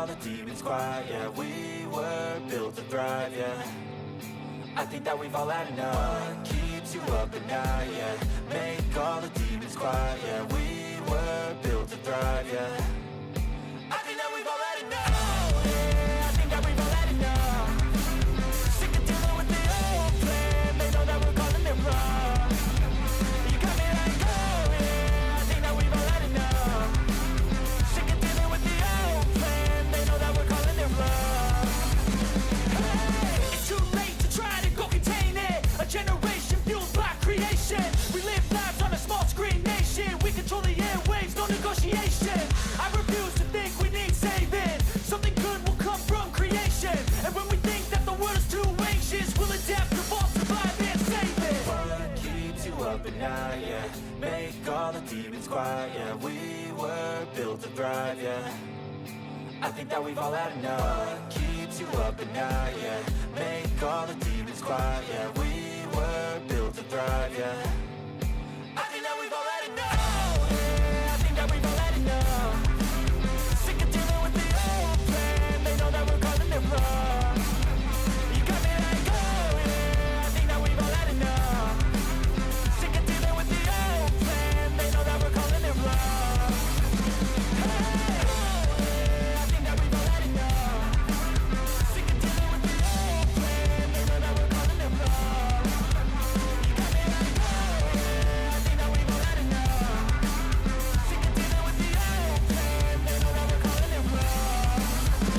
all the demons quiet, yeah. We were built to thrive, yeah. I think that we've all had enough. What keeps you up at night, yeah. Make all the demons quiet, yeah. We were built to thrive, yeah. I think that we've all had enough. Oh, yeah, I think that we've all had enough. Sick of dealing with the old plan. They know that we're calling it wrong. You got me like, oh, yeah, I think that we've all had enough. Sick of dealing with the old plan. They know that we're calling it wrong. Hey, it's too late to try to go contain it. A generation fueled by creation. We live lives on a small screen nation. We control the airwaves, no negotiation. I refuse to think we need saving. Something good will come from creation. And when we think that the world is too anxious, we'll adapt, evolve, survive, and save it. What keeps you up at night, yeah. Make all the demons quiet, yeah. We were built to thrive, yeah. I think that we've all had enough. What keeps you up at night, yeah. Make all the demons quiet, yeah. We were built to thrive, yeah. I think that we've all had enough. Oh, yeah, I think that we've all had enough. Sick of dealing with the old plan. They know that we're calling it wrong. You got me like, oh, yeah, I think that we've all had enough. Sick of dealing with the old plan. They know that we're calling it wrong. Hey, oh, yeah, I think that we've all had enough. Sick of dealing with the old plan. They know that we're calling it wrong. You got me like, oh, yeah, I think that we've all had enough. Sick of dealing with the old plan. They know that we're calling it wrong.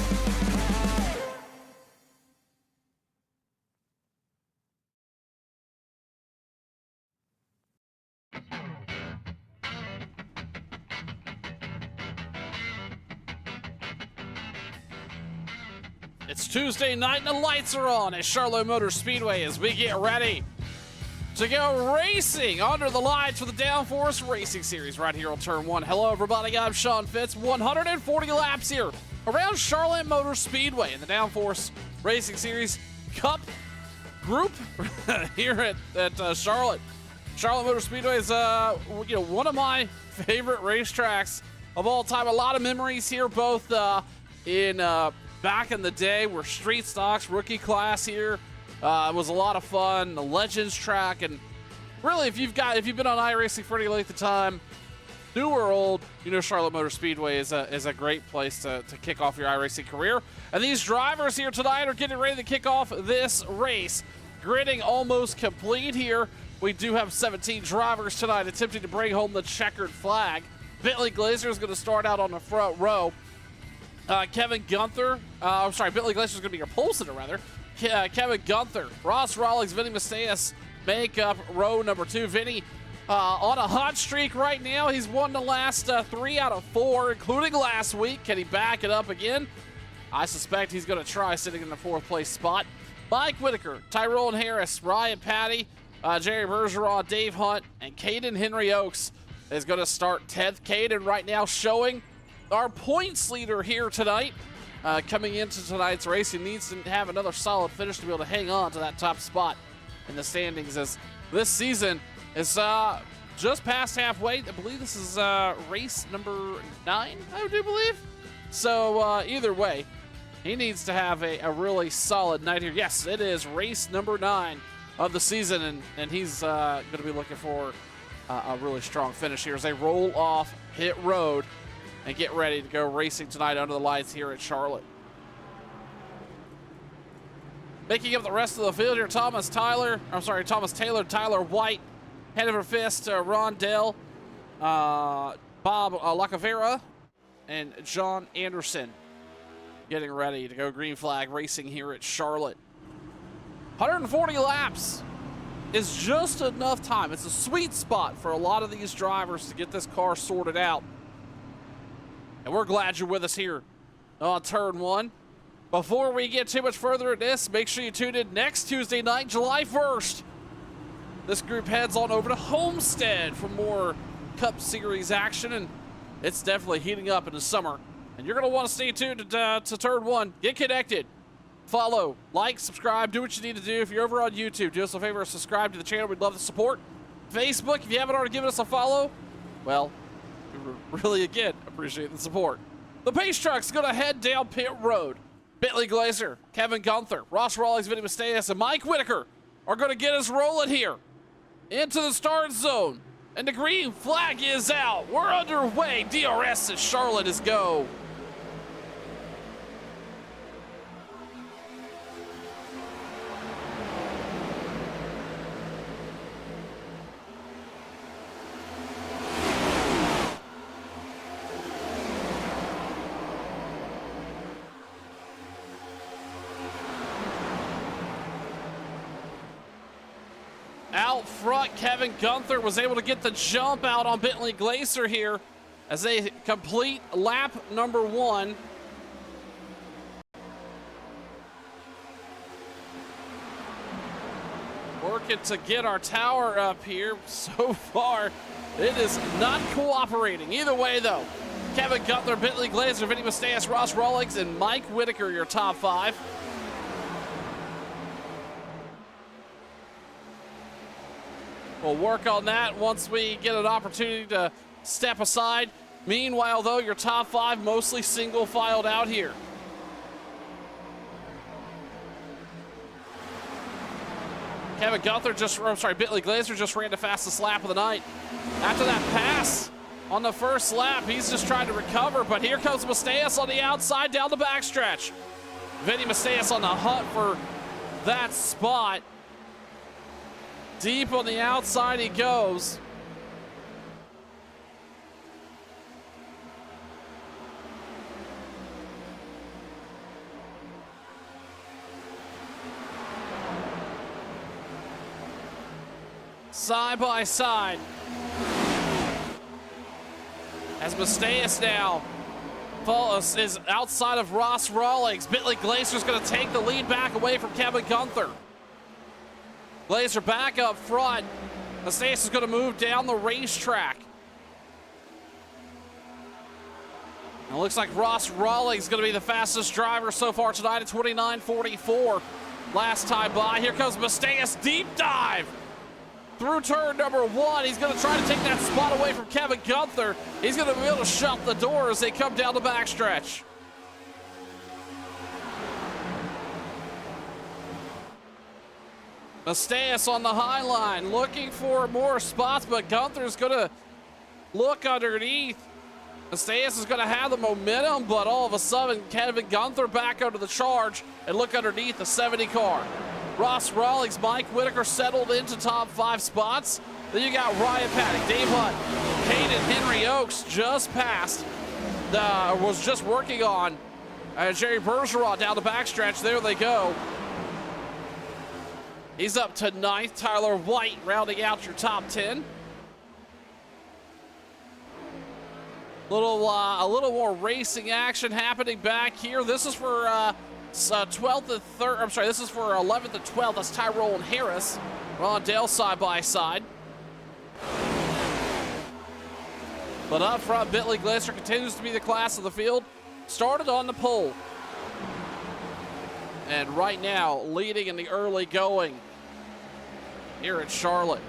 It's Tuesday night and the lights are on at Charlotte Motor Speedway as we get ready to go racing under the lights for the Downforce Racing Series right here on Turn 1. Hello, everybody. I'm Sean Fitz. 140 laps here around Charlotte Motor Speedway in the Downforce Racing Series Cup group here at Charlotte. Charlotte Motor Speedway is one of my favorite racetracks of all time. A lot of memories here, both in back in the day, were street stocks, rookie class here. It was a lot of fun. The Legends track, and really, if you've been on iRacing for any length of time, new or old, you know Charlotte Motor Speedway is a great place to kick off your iRacing career. And these drivers here tonight are getting ready to kick off this race. Gridding almost complete here. We do have 17 drivers tonight attempting to bring home the checkered flag. Bentley Glazer is going to start out on the front row. Kevin Gunther, Bentley Glazer is going to be your pole sitter, rather. Kevin Gunther, Ross Rawlings, Vinny Macias make up row number 2. Vinny on a hot streak right now. He's won the last 3 out of 4, including last week. Can he back it up again? I suspect he's going to try, sitting in the 4th place spot. Mike Whitaker, Tyrone Harris, Ryan Patty, Jerry Bergeron, Dave Hunt, and Caden Henry Oaks is going to start 10th. Caden right now showing our points leader here tonight. Coming into tonight's race, he needs to have another solid finish to be able to hang on to that top spot in the standings, as this season is just past halfway. I believe this is race number 9, I do believe. So either way, he needs to have a really solid night here. Yes, it is race number 9 of the season, and he's going to be looking for a really strong finish here as they roll off pit road and get ready to go racing tonight under the lights here at Charlotte. Making up the rest of the field here, Thomas Taylor, Tyler White, head over fist, Ron Dell, Bob Lacavera, and John Anderson getting ready to go green flag racing here at Charlotte. 140 laps is just enough time. It's a sweet spot for a lot of these drivers to get this car sorted out. And we're glad you're with us here on Turn 1. Before we get too much further at this, make sure you tune in next Tuesday night, July 1st. This group heads on over to Homestead for more Cup Series action, and it's definitely heating up in the summer. And you're going to want to stay tuned to Turn 1. Get connected. Follow, like, subscribe, do what you need to do. If you're over on YouTube, do us a favor, subscribe to the channel. We'd love the support. Facebook, if you haven't already given us a follow, well, we really, again, appreciate the support. The pace truck's gonna head down pit road. Bentley Glazer, Kevin Gunther, Ross Rawlings, Vinny Masteas, and Mike Whitaker are gonna get us rolling here into the start zone. And the green flag is out. We're underway. DRS at Charlotte is go. Out front, Kevin Gunther was able to get the jump out on Bentley Glazer here as they complete lap number 1. Working to get our tower up here. So far, it is not cooperating. Either way, though, Kevin Gunther, Bentley Glazer, Vinny Masteas, Ross Rawlings, and Mike Whitaker, your top 5. We'll work on that once we get an opportunity to step aside. Meanwhile, though, your top 5 mostly single filed out here. Bentley Glazer just ran the fastest lap of the night. After that pass on the first lap, he's just trying to recover, but here comes Masteas on the outside down the backstretch. Vinny Masteas on the hunt for that spot. Deep on the outside he goes. Side by side. As Masteas now is outside of Ross Rawlings. Bentley Glazer's going to take the lead back away from Kevin Gunther. Glazer back up front. Masteas is going to move down the racetrack. And it looks like Ross Rawlings is going to be the fastest driver so far tonight at 29:44. Last time by. Here comes Masteas, deep dive through turn number 1. He's going to try to take that spot away from Kevin Gunther. He's going to be able to shut the door as they come down the backstretch. Masteas on the high line, looking for more spots, but Gunther's going to look underneath. Masteas is going to have the momentum, but all of a sudden, Kevin Gunther back under the charge and look underneath the 70 car. Ross Rawlings, Mike Whitaker settled into top 5 spots. Then you got Ryan Paddock, Dave Hunt, Caden Henry Oaks just passed, was just working on Jerry Bergeron down the backstretch. There they go. He's up to 9th. Tyler White rounding out your top 10. A little more racing action happening back here. This is for 12th and 3rd. I'm sorry, this is for 11th and 12th. That's Tyrone and Harris. Ron Dale side by side. But up front, Bentley Glazer continues to be the class of the field. Started on the pole. And right now, leading in the early going here at Charlotte.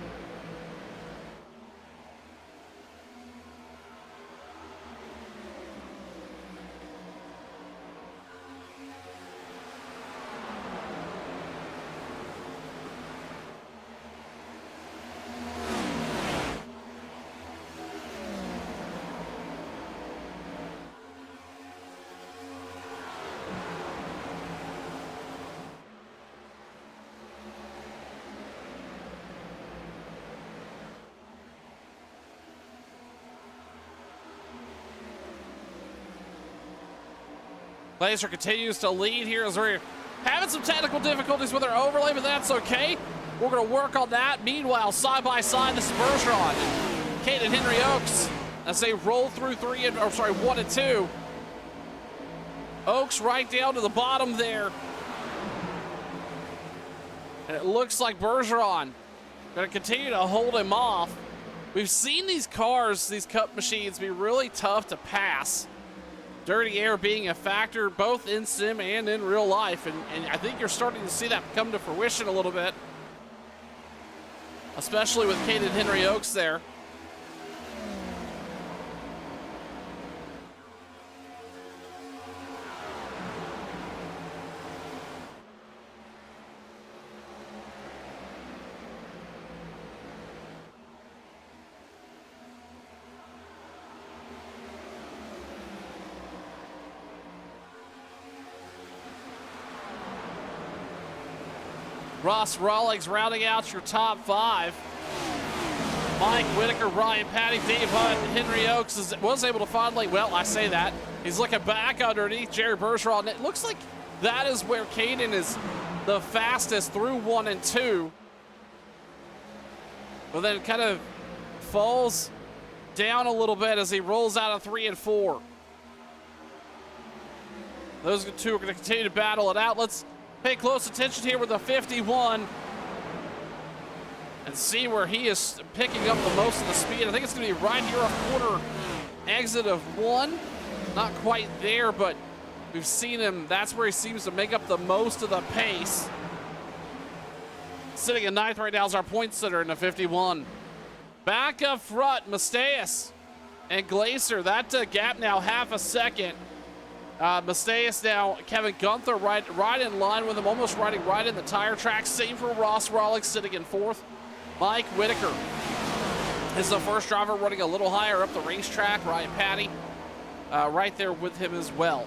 Glazer continues to lead here as we're having some technical difficulties with our overlay, but that's okay. We're going to work on that. Meanwhile, side by side, this is Bergeron, Caden Henry Oaks, as they roll through 1 and 2. Oaks right down to the bottom there. And it looks like Bergeron going to continue to hold him off. We've seen these cars, these cup machines, be really tough to pass. Dirty air being a factor both in sim and in real life, and I think you're starting to see that come to fruition a little bit, especially with Caden Henry Oaks there. Ross Rawlings rounding out your top 5. Mike Whitaker, Ryan Patty, Dave Hunt, Henry Oaks was able to finally, well, I say that. He's looking back underneath Jerry Bergeron, and it looks like that is where Caden is the fastest through 1 and 2. But then kind of falls down a little bit as he rolls out of 3 and 4. Those two are going to continue to battle it out. Let's pay close attention here with the 51 and see where he is picking up the most of the speed. I think it's going to be right here off quarter exit of 1. Not quite there, but we've seen him. That's where he seems to make up the most of the pace. Sitting in 9th right now is our point sitter in the 51. Back up front, Masteus and Glacier. That gap now half a second. Masteus now, Kevin Gunther right in line with him, almost riding right in the tire track. Same for Ross Rawlings sitting in 4th. Mike Whitaker is the first driver running a little higher up the racetrack. Ryan Patty right there with him as well.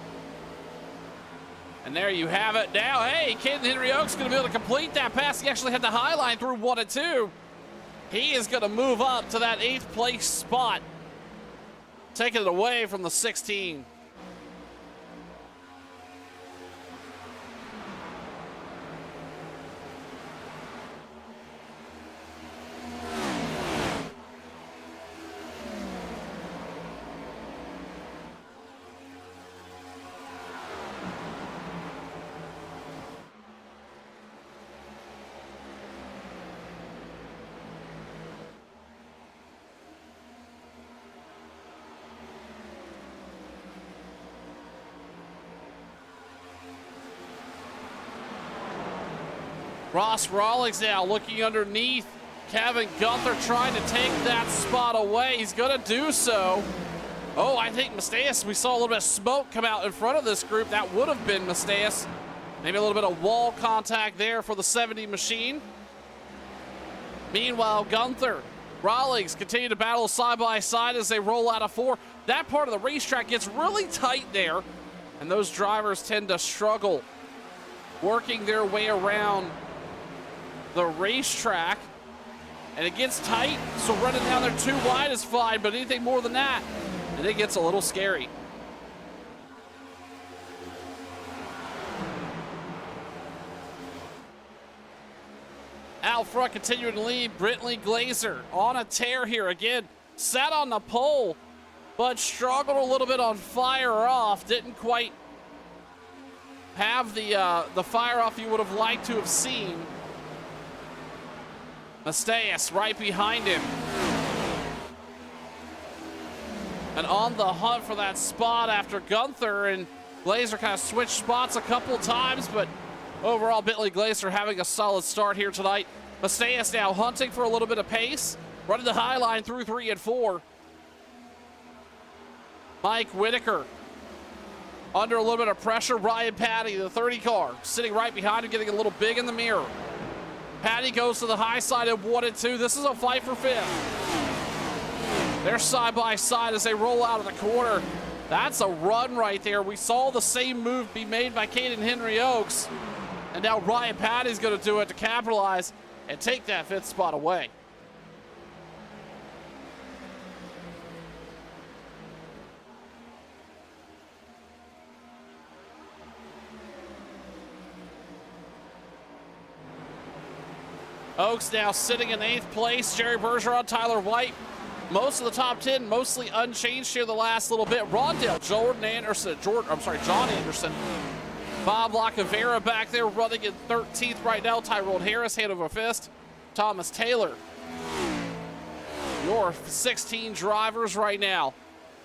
And there you have it. Now, hey, Caden Henry Oaks going to be able to complete that pass. He actually had the high line through 1 and 2. He is going to move up to that 8th place spot, taking it away from the 16. Ross Rawlings now looking underneath Kevin Gunther, trying to take that spot away. He's going to do so. Oh, I think Masteus, we saw a little bit of smoke come out in front of this group. That would have been Masteus. Maybe a little bit of wall contact there for the 70 machine. Meanwhile, Gunther, Rawlings continue to battle side by side as they roll out of 4. That part of the racetrack gets really tight there, and those drivers tend to struggle working their way around the racetrack, and it gets tight, so running down there too wide is fine, but anything more than that, and it gets a little scary. Out front, continuing to lead, Brentley Glazer on a tear here again, sat on the pole, but struggled a little bit on fire off, didn't quite have the fire off you would have liked to have seen. Masteus right behind him. And on the hunt for that spot after Gunther, and Glazer kind of switched spots a couple times, but overall Bentley Glazer having a solid start here tonight. Masteus now hunting for a little bit of pace, running the high line through 3 and 4. Mike Whitaker under a little bit of pressure. Ryan Patty, the 30 car, sitting right behind him, getting a little big in the mirror. Patty goes to the high side of 1 and 2. This is a fight for 5th. They're side by side as they roll out of the corner. That's a run right there. We saw the same move be made by Caden Henry Oaks. And now Ryan Patty's going to do it to capitalize and take that 5th spot away. Oaks now sitting in 8th place. Jerry Bergeron, Tyler White, most of the top 10, mostly unchanged here the last little bit. Rondale, John Anderson. Bob Lacavera back there running in 13th right now. Tyrone Harris, hand over fist. Thomas Taylor. Your 16 drivers right now.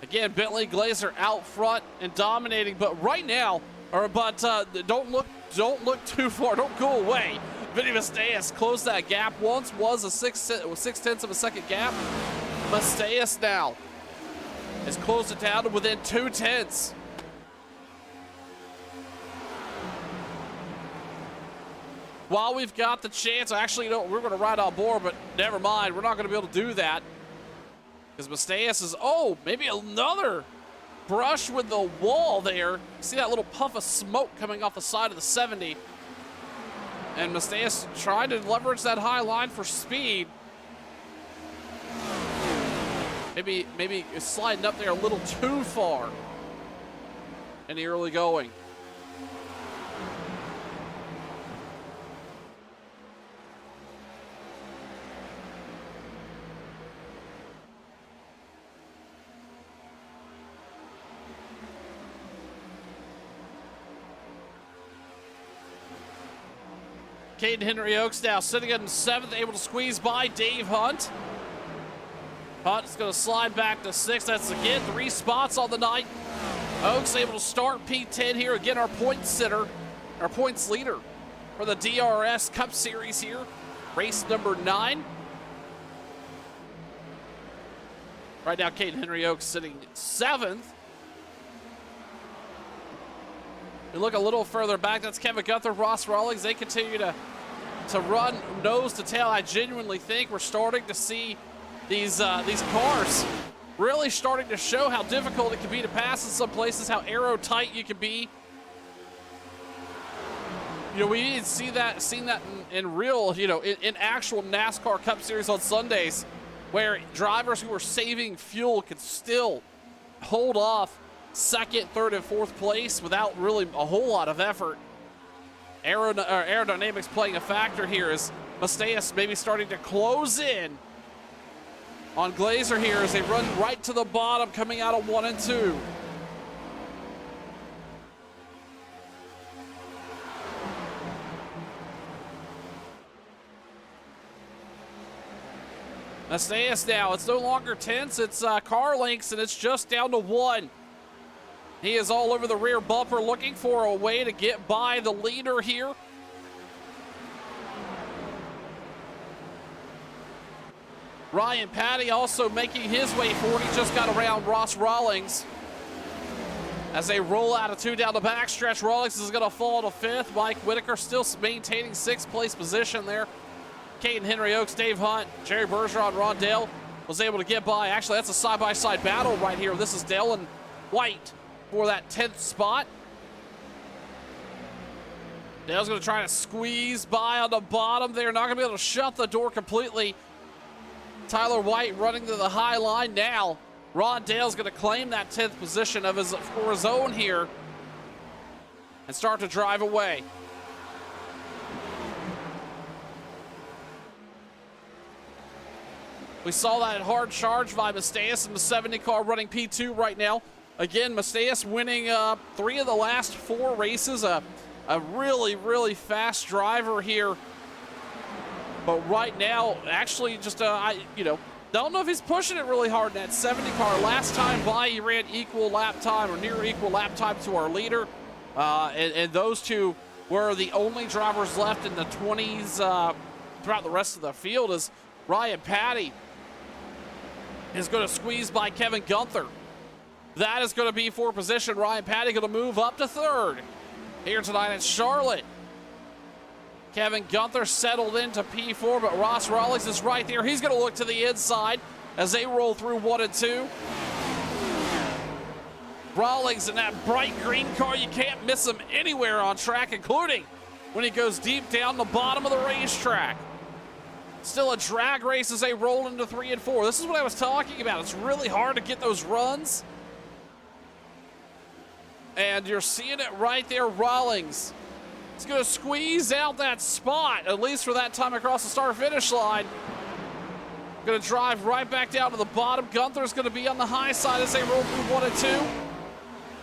Again, Bentley Glazer out front and dominating, but right now, don't look too far. Don't go away. Vinny Masteus closed that gap once, was a 6/10 of a second gap. Masteus now has closed it down to within 2/10. While we've got the chance, actually, we're going to ride on board, but never mind. We're not going to be able to do that because Masteus is, maybe another brush with the wall there. See that little puff of smoke coming off the side of the 70. And Masteus trying to leverage that high line for speed. Maybe sliding up there a little too far in the early going. Caden Henry Oaks now sitting in 7th, able to squeeze by Dave Hunt. Hunt's going to slide back to 6th. That's again 3 spots on the night. Oaks able to start P10 here. Again, our points leader for the DRS Cup Series here. Race number 9. Right now, Caden Henry Oaks sitting 7th. We look a little further back. That's Kevin Gunther, Ross Rawlings. They continue to run nose to tail. I genuinely think we're starting to see these cars really starting to show how difficult it can be to pass in some places, how aero tight you can be. You know, we didn't seen that in real, you know, in actual NASCAR Cup Series on Sundays, where drivers who were saving fuel could still hold off 2nd, 3rd, and 4th place without really a whole lot of effort. Aerodynamics playing a factor here as Masteus maybe starting to close in on Glazer here as they run right to the bottom coming out of 1 and 2. Masteus now, it's no longer tense, it's car lengths, and it's just down to 1. He is all over the rear bumper looking for a way to get by the leader here. Ryan Patty also making his way forward. He just got around Ross Rawlings. As they roll out of 2 down the backstretch, Rawlings is going to fall to 5th. Mike Whitaker still maintaining 6th place position there. Caden Henry Oaks, Dave Hunt, Jerry Bergeron, Ron Dale was able to get by. Actually, that's a side-by-side battle right here. This is Dale and White for that 10th spot. Dale's going to try to squeeze by on the bottom. They're not going to be able to shut the door completely. Tyler White running to the high line now. Ron Dale's going to claim that 10th position for his own here and start to drive away. We saw that hard charge by Masteus in the 70 car running P2 right now. Again, Masteus winning 3 of the last 4 races. A really, really fast driver here. But right now, actually just, don't know if he's pushing it really hard in that 70 car. Last time by, he ran equal lap time or near equal lap time to our leader. And those two were the only drivers left in the 20s throughout the rest of the field as Ryan Patty is going to squeeze by Kevin Gunther. That is going to be for position. Ryan Patty going to move up to 3rd here tonight at Charlotte. Kevin Gunther settled into P4, but Ross Rawlings is right there. He's going to look to the inside as they roll through 1 and 2. Rawlings in that bright green car. You can't miss him anywhere on track, including when he goes deep down the bottom of the racetrack. Still a drag race as they roll into 3 and 4. This is what I was talking about. It's really hard to get those runs. And you're seeing it right there. Rawlings is going to squeeze out that spot, at least for that time across the start-finish line. Going to drive right back down to the bottom. Gunther's going to be on the high side as they roll through 1 and 2.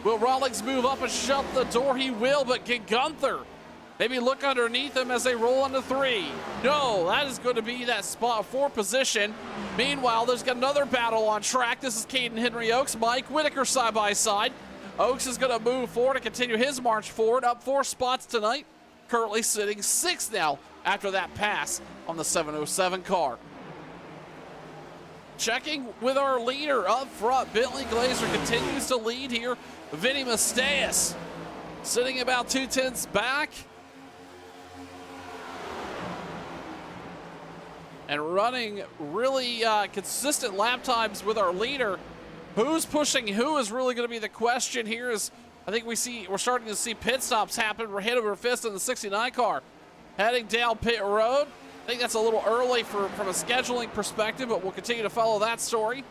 Will Rawlings move up and shut the door? He will, but can Gunther maybe look underneath him as they roll into 3? No, that is going to be that spot 4 position. Meanwhile, there's got another battle on track. This is Caden Henry Oaks, Mike Whitaker side by side. Oaks is going to move forward and continue his march forward, up 4 spots tonight. Currently sitting 6th now after that pass on the 707 car. Checking with our leader up front, Bentley Glazer continues to lead here. Vinny Masteus sitting about 2/10 back. And running really consistent lap times with our leader. Who's pushing who is really going to be the question here. Is I think we're starting to see pit stops happen. We're head over fist in the 69 car. heading down pit road. I think that's a little early from a scheduling perspective, but we'll continue to follow that story.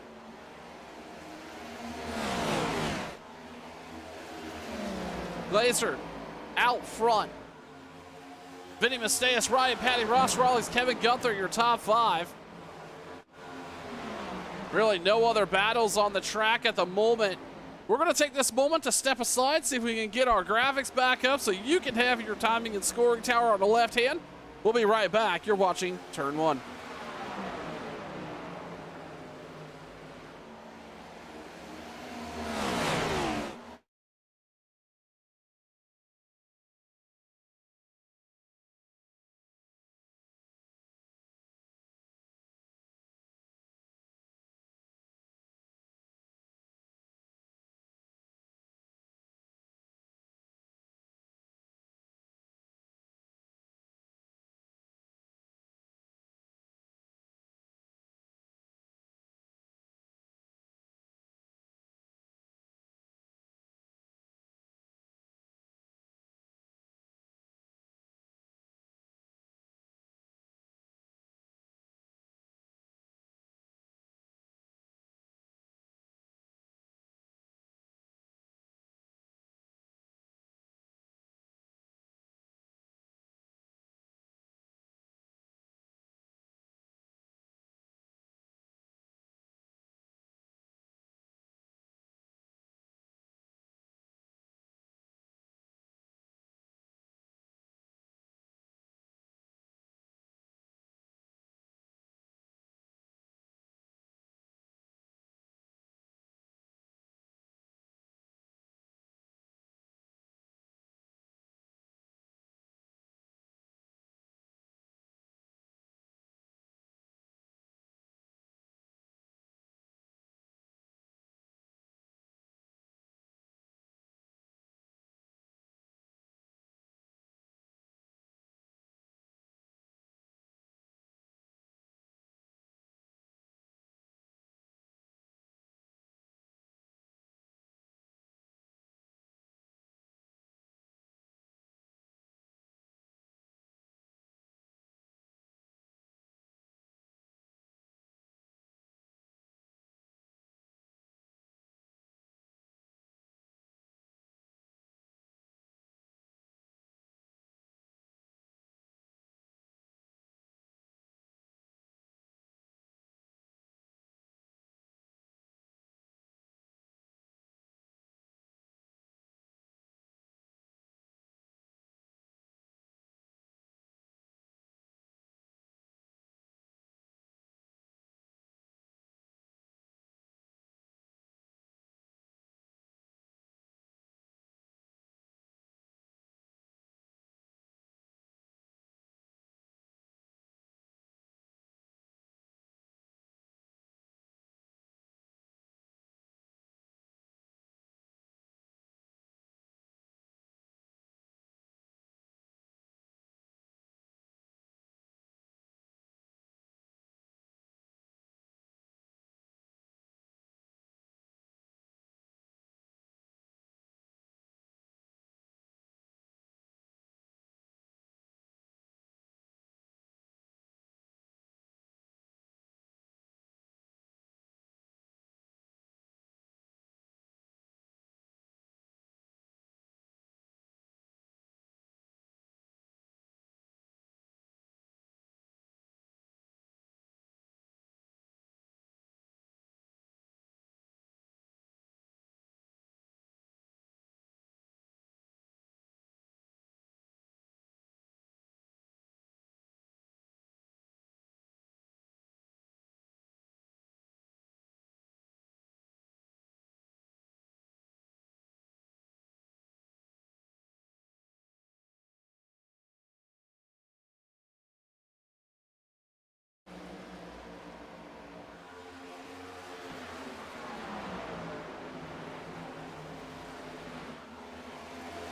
Glazer out front. Vinny Masteus, Ryan Patty, Ross Rawlings, Kevin Gunther, your top 5. Really no other battles on the track at the moment. We're going to take this moment to step aside, see if we can get our graphics back up so you can have your timing and scoring tower on the left hand. We'll be right back. You're watching Turn 1.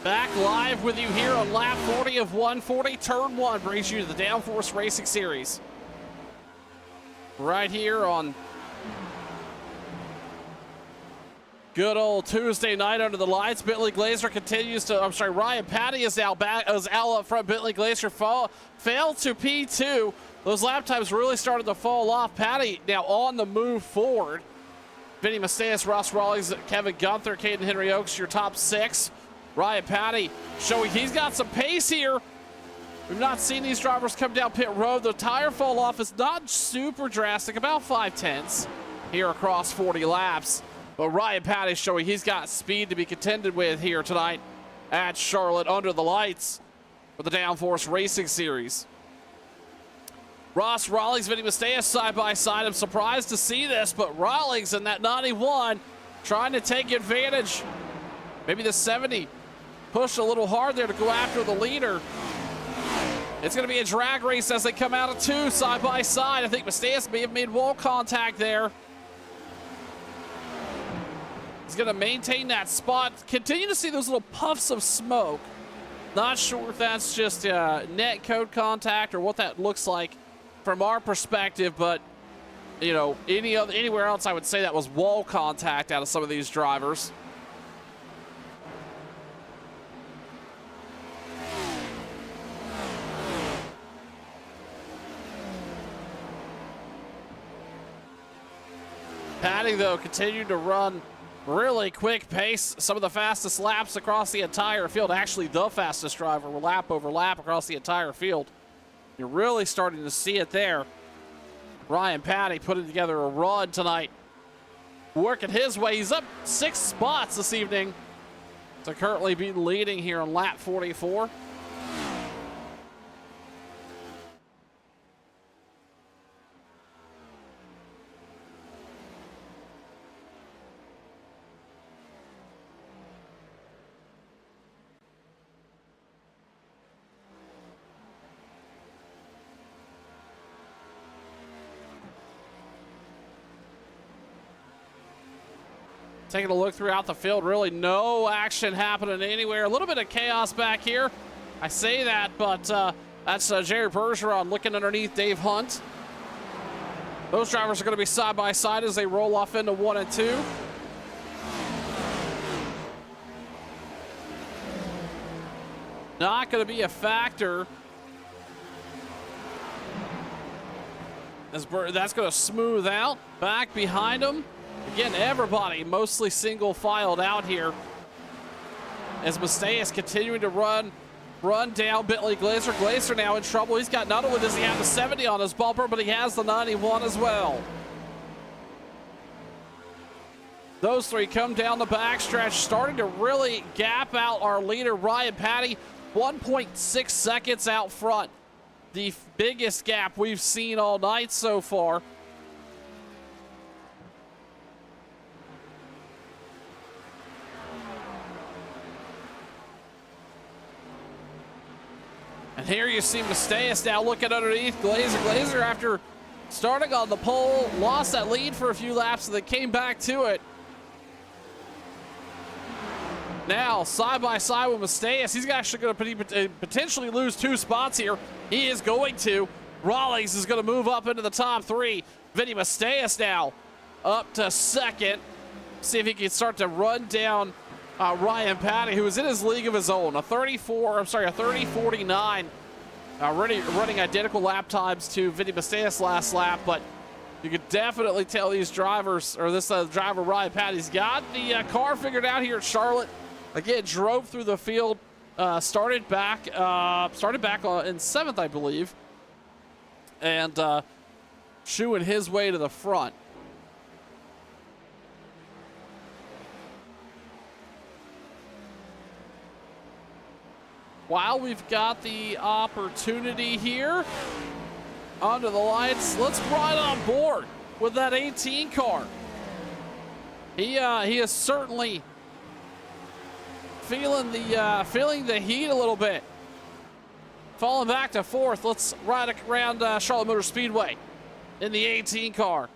Back live with you here on lap 40 of 140. Turn 1 brings you to the Downforce Racing Series. Right here on Good old Tuesday night under the lights. Bentley Glazer continues to, Ryan Patty is now back, is out up front. Bentley Glazer failed to P2. Those lap times really started to fall off. Patty now on the move forward. Vinny Macias, Ross Rawlings, Kevin Gunther, Caden Henry Oaks, your top 6. Ryan Patty showing he's got some pace here. We've not seen these drivers come down pit road. The tire fall off is not super drastic, about 5/10 here across 40 laps. But Ryan Patty showing he's got speed to be contended with here tonight at Charlotte under the lights for the Downforce Racing Series. Ross Rawlings, Vinny Macias side by side. I'm surprised to see this, but Rawlings in that 91 trying to take advantage. Maybe the 70 pushed a little hard there to go after the leader. It's going to be a drag race as they come out of 2 side by side. I think Macias may have made wall contact there. He's going to maintain that spot. Continue to see those little puffs of smoke. Not sure if that's just net code contact or what that looks like from our perspective, but you know, anywhere else I would say that was wall contact out of some of these drivers. Patty, though, continued to run really quick pace. Some of the fastest laps across the entire field. Actually, the fastest driver lap over lap across the entire field. You're really starting to see it there. Ryan Patty putting together a run tonight. Working his way. He's up 6 spots this evening to currently be leading here on lap 44. Taking a look throughout the field, really no action happening anywhere. A little bit of chaos back here. I say that, but that's Jerry Bergeron looking underneath Dave Hunt. Those drivers are going to be side by side as they roll off into 1 and 2. Not going to be a factor. As that's going to smooth out. Back behind him. Again, everybody mostly single filed out here as Macias continuing to run down Bentley Glazer. Glazer now in trouble. He's got, not only does he have the 70 on his bumper, but he has the 91 as well. Those three come down the backstretch, starting to really gap out our leader, Ryan Patty, 1.6 seconds out front. The biggest gap we've seen all night so far. And here you see Macias now looking underneath Glazer. Glazer, after starting on the pole, lost that lead for a few laps and then came back to it. Now, side by side with Macias, he's actually going to potentially lose 2 spots here. He is going to. Rawlings is going to move up into the top 3. Vinny Macias now up to 2nd. See if he can start to run down Ryan Patty, who is in his league of his own. A 30-49. Running identical lap times to Vinny Macias last lap, but you could definitely tell these drivers, or this driver Ryan Patty's got the car figured out here at Charlotte. Again, drove through the field, started back in 7th, I believe, and shooing his way to the front. While we've got the opportunity here under the lights, let's ride on board with that 18 car. He is certainly feeling the heat a little bit. Falling back to 4th. Let's ride around Charlotte Motor Speedway in the 18 car.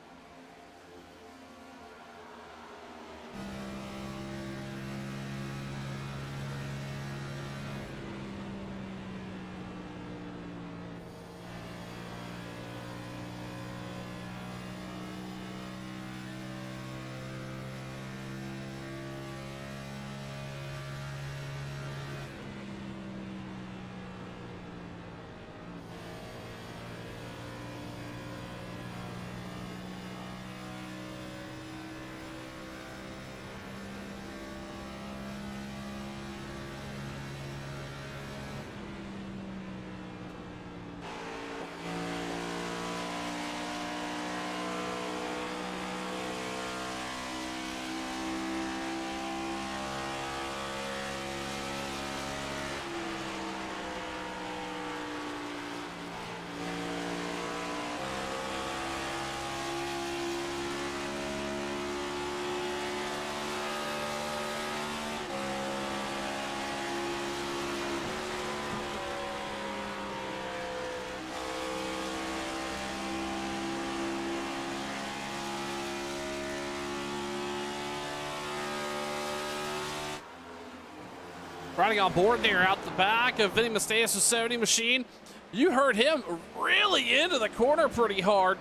Riding on board there out the back of Vinny Masteus' 70 machine. You heard him really into the corner pretty hard.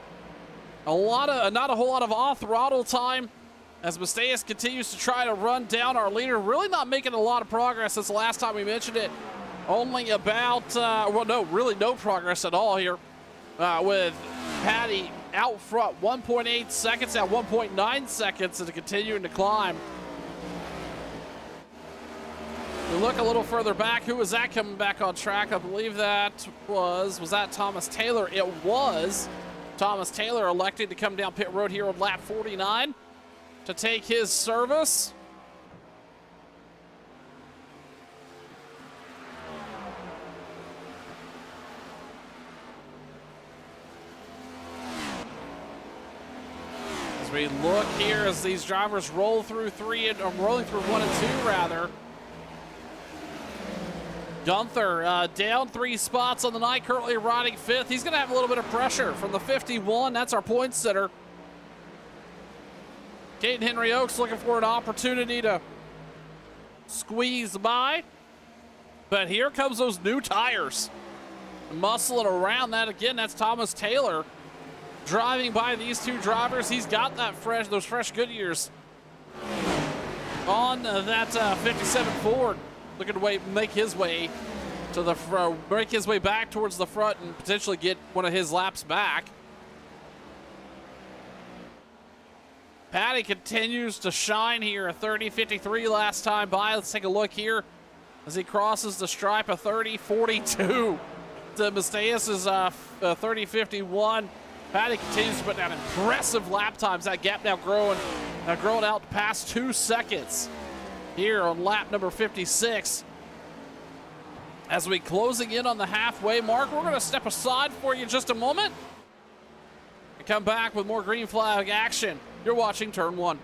Not a whole lot of off throttle time as Masteus continues to try to run down our leader. Really not making a lot of progress since the last time we mentioned it. Only about, well, no, really no progress at all here with Patty out front. 1.8 seconds, now 1.9 seconds, and continuing to climb. We look a little further back. Who was that coming back on track? I believe that was that Thomas Taylor? It was Thomas Taylor elected to come down pit road here on lap 49 to take his service. As we look here as these drivers roll through rolling through 1 and 2 rather. Gunther down 3 spots on the night, currently riding 5th. He's going to have a little bit of pressure from the 51. That's our point setter. Caden Henry Oaks looking for an opportunity to squeeze by. But here comes those new tires. Muscling around that again. That's Thomas Taylor driving by these 2 drivers. He's got those fresh Goodyears on that 57 Ford. Looking to make his way to the break his way back towards the front and potentially get one of his laps back. Patty continues to shine here. A 30.53 last time by. Let's take a look here as he crosses the stripe. A 30.42 to Masteus' 30.51. Patty continues to put down impressive lap times. That gap now growing out past 2 seconds. Here on lap number 56. As we closing in on the halfway mark, we're going to step aside for you just a moment and come back with more green flag action. You're watching Turn 1.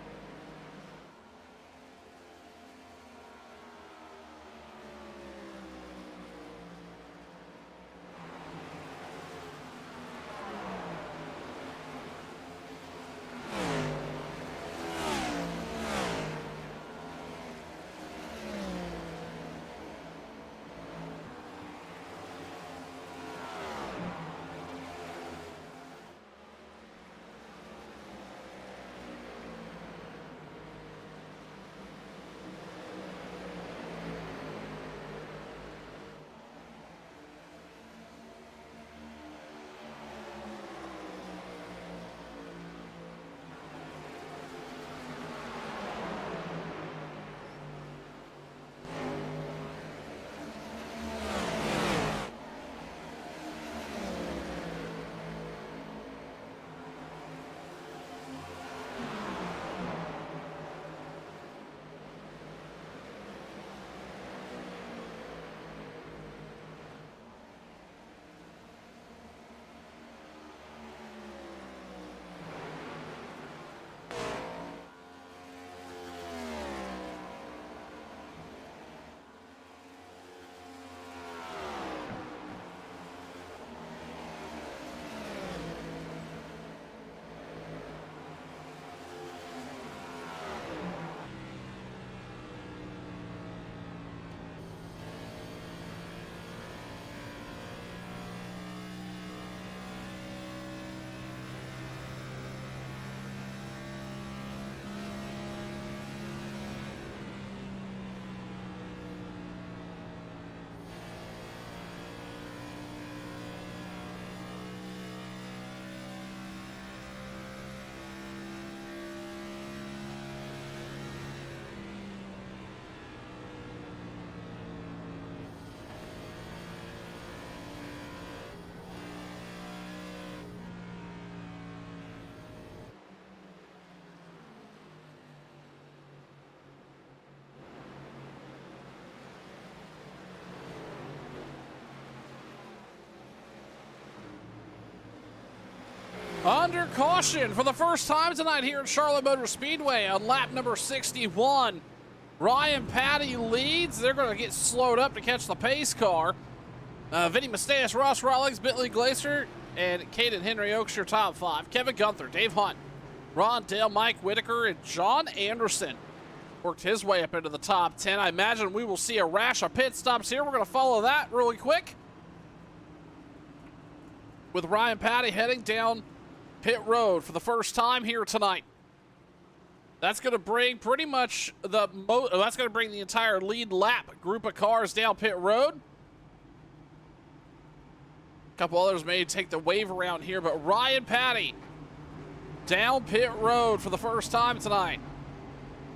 Under caution for the first time tonight here at Charlotte Motor Speedway on lap number 61. Ryan Patty leads. They're going to get slowed up to catch the pace car. Vinny Masteus, Ross Rawlings, Bentley Glacier, and Caden Henry Oaks, your top 5. Kevin Gunther, Dave Hunt, Ron Dale, Mike Whitaker, and John Anderson worked his way up into the top 10. I imagine we will see a rash of pit stops here. We're going to follow that really quick, with Ryan Patty heading down pit road for the first time here tonight. That's going to bring pretty much that's going to bring the entire lead lap group of cars down pit road. A couple others may take the wave around here, but Ryan Patty down pit road for the first time tonight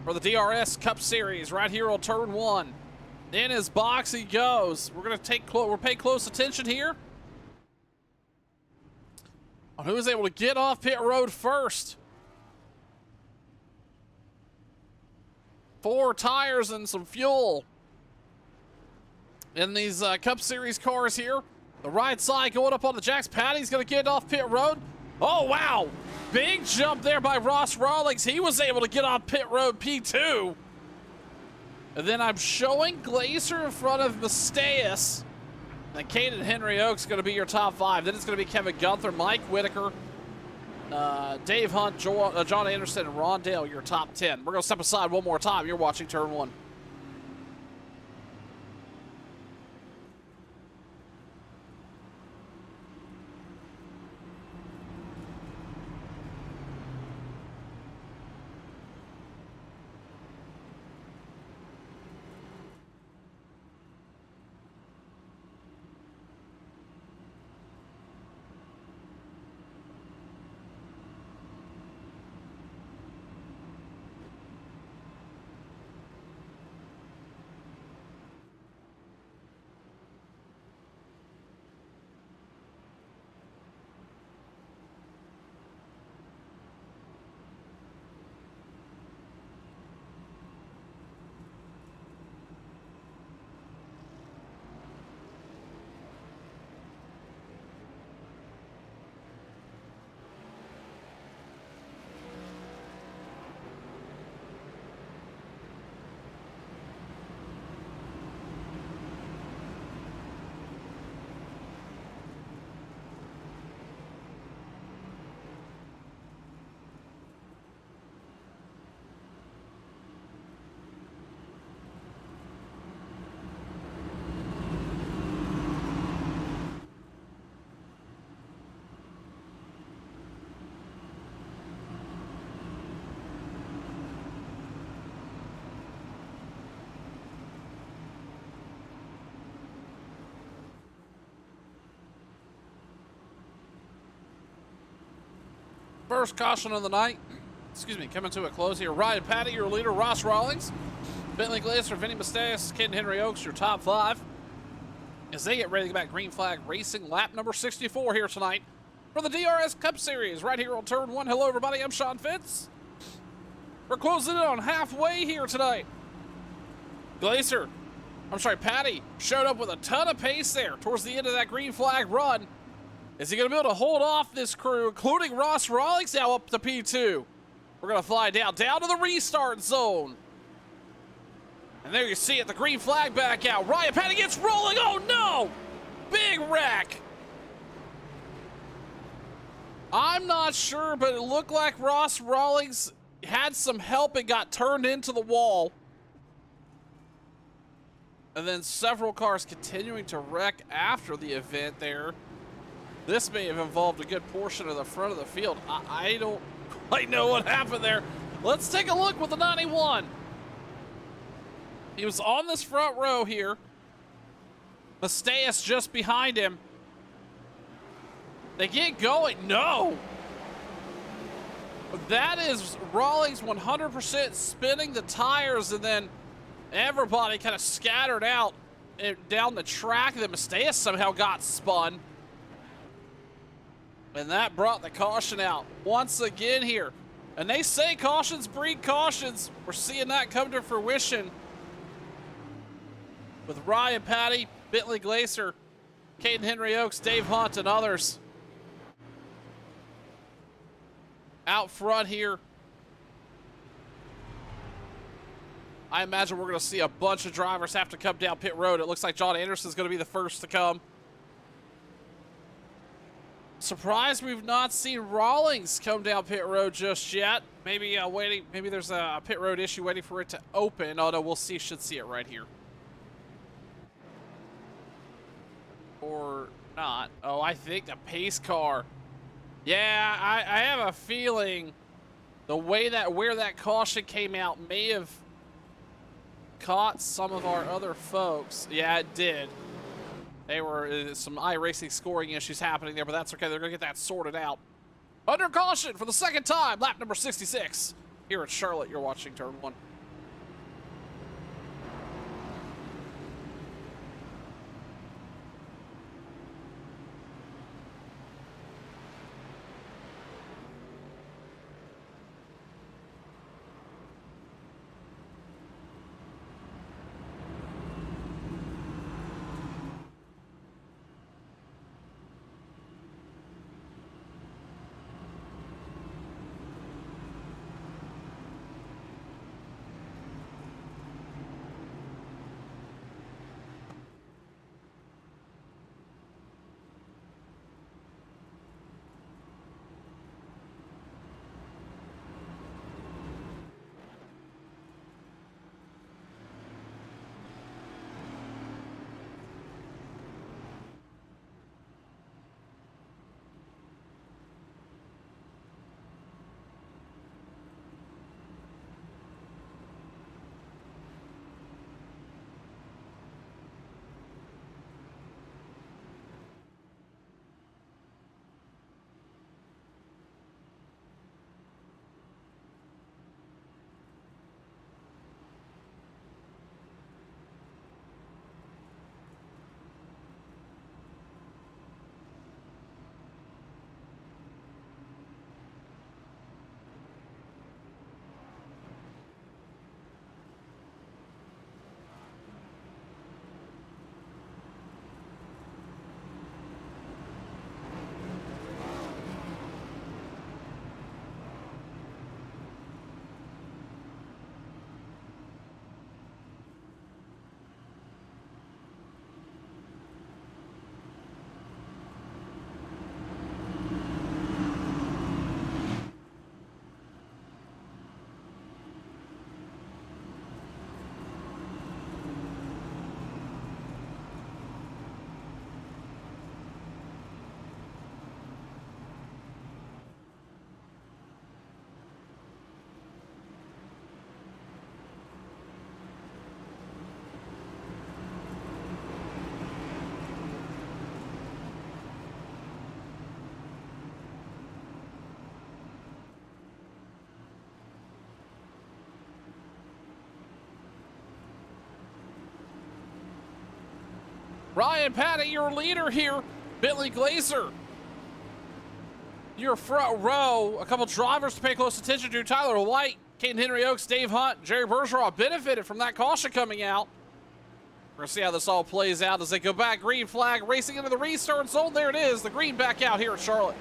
for the DRS Cup Series right here on turn 1. In his box he goes. We're going to we'll pay close attention here on who is able to get off pit road first. 4 tires and some fuel in these Cup Series cars here. The right side going up on the jacks. Patty's going to get off pit road. Oh, wow. Big jump there by Ross Rawlings. He was able to get off pit road P2. And then I'm showing Glazer in front of Masteus. And Caden Henry Oaks going to be your top 5. Then it's going to be Kevin Gunther, Mike Whitaker, Dave Hunt, John Anderson, and Ron Dale, your top 10. We're going to step aside one more time. You're watching turn 1. First caution of the night. Coming to a close here. Ryan Patty, your leader. Ross Rawlings, Bentley Glazer, Vinny Masteus, Caden Henry Oaks, your top 5. As they get ready to get back green flag racing lap number 64 here tonight for the DRS Cup Series right here on turn 1. Hello, everybody. I'm Sean Fitz. We're closing in on halfway here tonight. Patty showed up with a ton of pace there towards the end of that green flag run. Is he going to be able to hold off this crew, including Ross Rawlings now up to P2? We're going to fly down to the restart zone. And there you see it, the green flag back out. Ryan Patty gets rolling. Oh, no! Big wreck. I'm not sure, but it looked like Ross Rawlings had some help and got turned into the wall. And then several cars continuing to wreck after the event there. This may have involved a good portion of the front of the field. I don't quite know what happened there. Let's take a look with the 91. He was on this front row here. Masteus just behind him. They get going. No! That is Rawlings 100% spinning the tires, and then everybody kind of scattered out down the track. Then Masteus somehow got spun. And that brought the caution out once again here. And they say cautions breed cautions. We're seeing that come to fruition with Ryan Patty, Bentley Glazer, Caden Henry Oaks, Dave Hunt, and others out front here. I imagine we're going to see a bunch of drivers have to come down pit road. It looks like John Anderson's going to be the first to come. Surprised we've not seen Rawlings come down pit road just yet. Maybe waiting. Maybe there's a pit road issue waiting for it to open. Oh no, we'll see. Should see it right here. Or not. Oh, I think the pace car. Yeah, I have a feeling the way that where that caution came out may have caught some of our other folks. Yeah, it did. They were some iRacing scoring issues happening there, but that's okay. They're going to get that sorted out. Under caution for the second time, lap number 66. Here at Charlotte, you're watching Turn 1. Ryan Patty, your leader here. Bentley Glazer, your front row. A couple drivers to pay close attention to. Tyler White, Caden Henry Oaks, Dave Hunt, Jerry Bergeron benefited from that caution coming out. We're going to see how this all plays out as they go back. Green flag racing into the restart zone. There it is. The green back out here at Charlotte.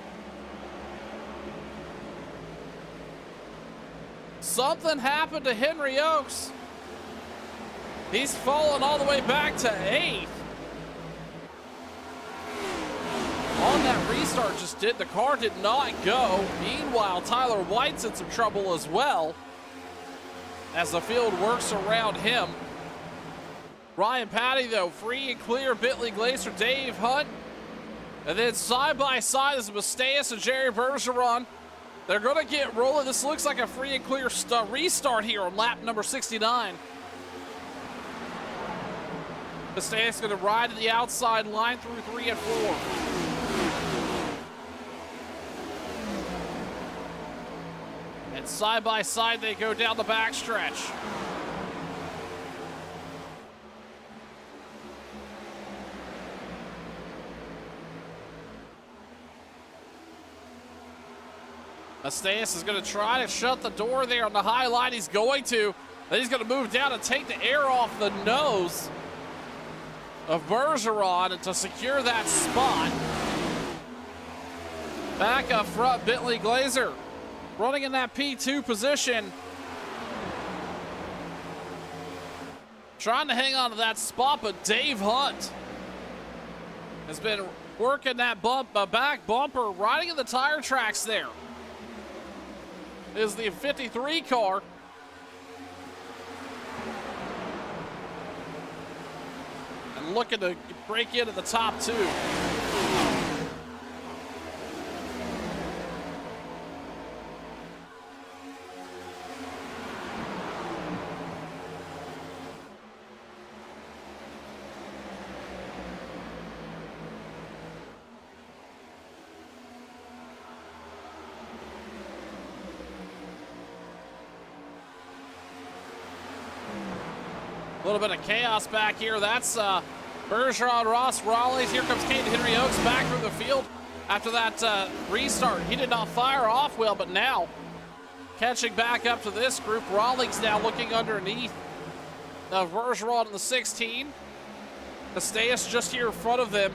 Something happened to Henry Oaks. He's fallen all the way back to 8th. On that restart the car did not go. Meanwhile, Tyler White's in some trouble as well as the field works around him. Ryan Patty, though, free and clear. Bentley Glazer, Dave Hunt. And then side by side is Masteus and Jerry Bergeron. They're going to get rolling. This looks like a free and clear restart here on lap number 69. Masteus going to ride to the outside line through 3 and 4. And side by side they go down the backstretch. Masteus is going to try to shut the door there on the high line. He's going to. Then he's going to move down and take the air off the nose of Bergeron and to secure that spot. Back up front, Bentley Glazer running in that P2 position. Trying to hang on to that spot, but Dave Hunt has been working that back bumper, riding in the tire tracks there. Is the 53 car. And looking to break into the top two. A little bit of chaos back here. That's Bergeron, Ross Rawlings. Here comes Caden Henry Oaks back from the field after that restart. He did not fire off well, but now catching back up to this group. Rawlings now looking underneath of Bergeron in the 16. Castells just here in front of them.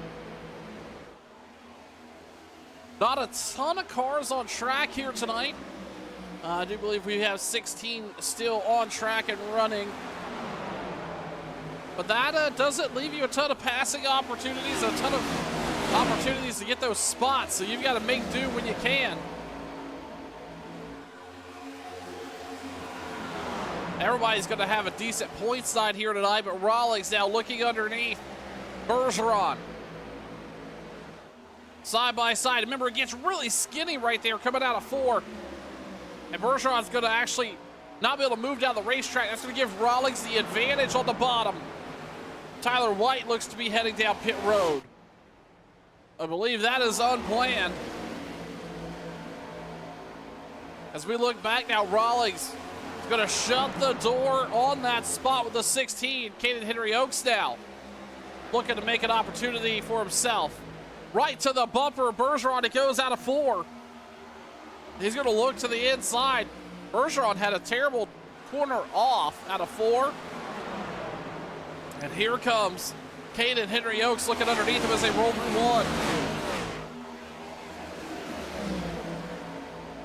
Not a ton of cars on track here tonight. I do believe we have 16 still on track and running. But that doesn't leave you a ton of passing opportunities, a ton of opportunities to get those spots. So you've got to make do when you can. Everybody's going to have a decent point side here tonight, but Rawlings now looking underneath Bergeron. Side by side. Remember, it gets really skinny right there coming out of 4. And Bergeron's going to actually not be able to move down the racetrack. That's going to give Rawlings the advantage on the bottom. Tyler White looks to be heading down pit road. I believe that is unplanned. As we look back now, Rawlings is going to shut the door on that spot with the 16. Caden Henry Oaks now looking to make an opportunity for himself. Right to the bumper of Bergeron. It goes out of 4. He's going to look to the inside. Bergeron had a terrible corner off out of 4. And here comes Caden Henry Oaks looking underneath him as they roll through 1.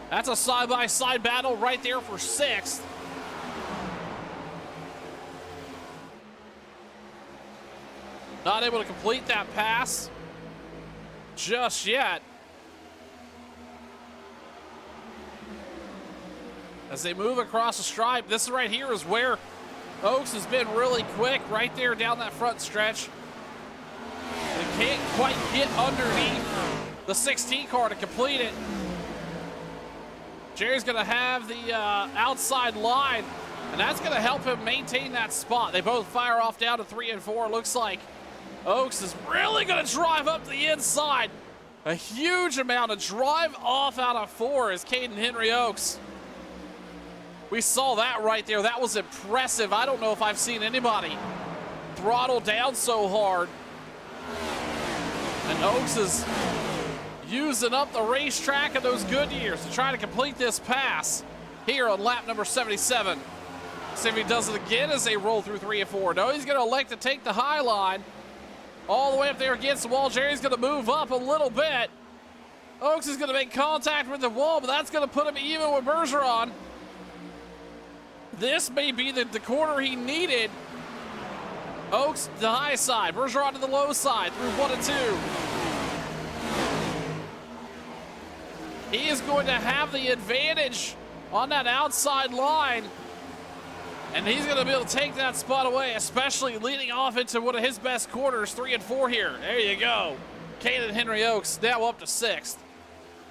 That's a side-by-side battle right there for 6th. Not able to complete that pass just yet. As they move across the stripe, this right here is where Oaks has been really quick right there down that front stretch. They can't quite get underneath the 16 car to complete it. Jerry's going to have the outside line, and that's going to help him maintain that spot. They both fire off down to 3 and 4. Looks like Oaks is really going to drive up the inside. A huge amount of drive off out of 4 is Caden Henry Oaks. We saw that right there. That was impressive. I don't know if I've seen anybody throttle down so hard. And Oaks is using up the racetrack of those good years to try to complete this pass here on lap number 77. See if he does it again as they roll through 3 and 4. No, he's going to elect to take the high line all the way up there against the wall. Jerry's going to move up a little bit. Oaks is going to make contact with the wall, but that's going to put him even with Bergeron. This may be the corner he needed. Oaks the high side, Bergeron to the low side through 1 and 2. He is going to have the advantage on that outside line, and he's going to be able to take that spot away, especially leading off into one of his best quarters, 3 and 4 here. There you go. Caden Henry Oaks now up to 6th.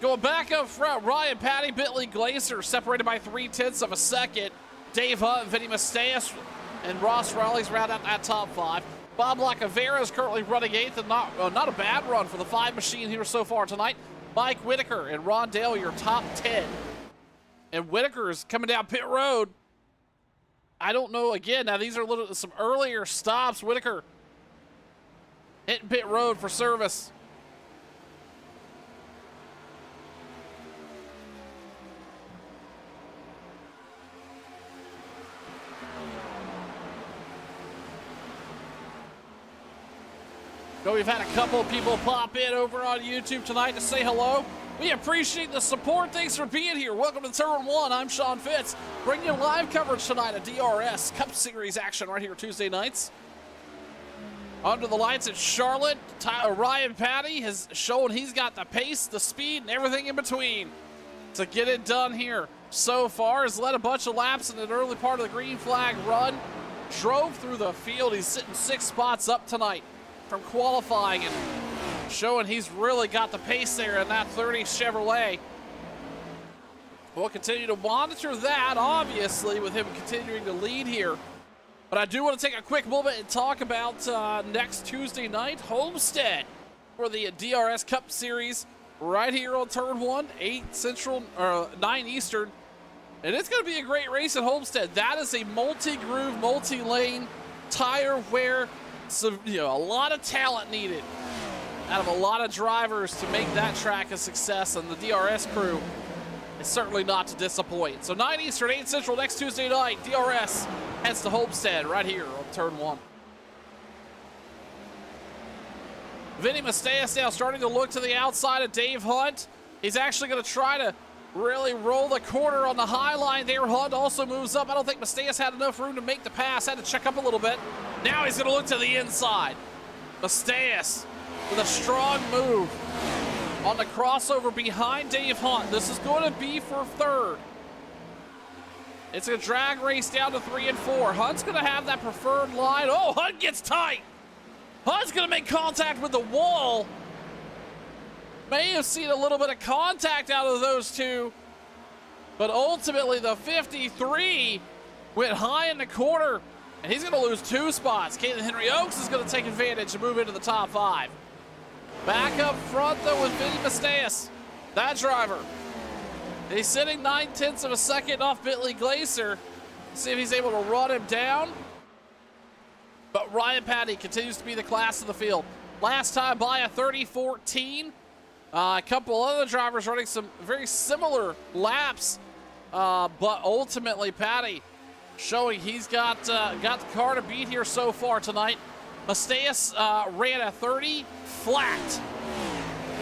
Going back up front, Ryan Patty, Bentley Glaser separated by 0.3 of a second. Dave Hunt, Vinny Masteas, and Ross Rawlings round out that top 5. Bob Lacavera is currently running 8th, and not a bad run for the 5 machine here so far tonight. Mike Whitaker and Ron Dale, your top 10. And Whitaker is coming down pit road. I don't know, again, now these are some earlier stops. Whitaker hitting pit road for service. So we've had a couple of people pop in over on YouTube tonight to say hello. We appreciate the support. Thanks for being here. Welcome to Turn 1. I'm Sean Fitz. Bringing you live coverage tonight of DRS Cup Series action right here Tuesday nights. Under the lights at Charlotte, Ryan Patty has shown he's got the pace, the speed, and everything in between to get it done here. So far, has led a bunch of laps in an early part of the green flag run. Drove through the field. He's sitting 6 spots up tonight from qualifying and showing he's really got the pace there in that 30 Chevrolet. We'll continue to monitor that, obviously, with him continuing to lead here. But I do want to take a quick moment and talk about next Tuesday night, Homestead, for the DRS Cup Series right here on Turn 1, 8 Central, or 9 Eastern. And it's going to be a great race at Homestead. That is a multi-groove, multi-lane tire wear. So, a lot of talent needed out of a lot of drivers to make that track a success, and the DRS crew is certainly not to disappoint. So 9 Eastern, 8 Central next Tuesday night. DRS heads to Homestead right here on Turn 1. Vinny Masteus now starting to look to the outside of Dave Hunt. He's actually going to try to really roll the corner on the high line there. Hunt also moves up. I don't think Masteus had enough room to make the pass. Had to check up a little bit. Now he's going to look to the inside. Masteus with a strong move on the crossover behind Dave Hunt. This is going to be for third. It's a drag race down to 3 and 4. Hunt's going to have that preferred line. Oh, Hunt gets tight. Hunt's going to make contact with the wall. May have seen a little bit of contact out of those two, but ultimately the 53 went high in the corner, and he's going to lose 2 spots. Caitlin Henry Oaks is going to take advantage and move into the top 5. Back up front, though, with Vinny Masteus, that driver. He's sitting 9/10 of a second off Bentley Glacier. See if he's able to run him down. But Ryan Patty continues to be the class of the field. Last time by a 30-14. A couple other drivers running some very similar laps. But ultimately, Patty showing he's got the car to beat here so far tonight. Masteus ran a 30 flat.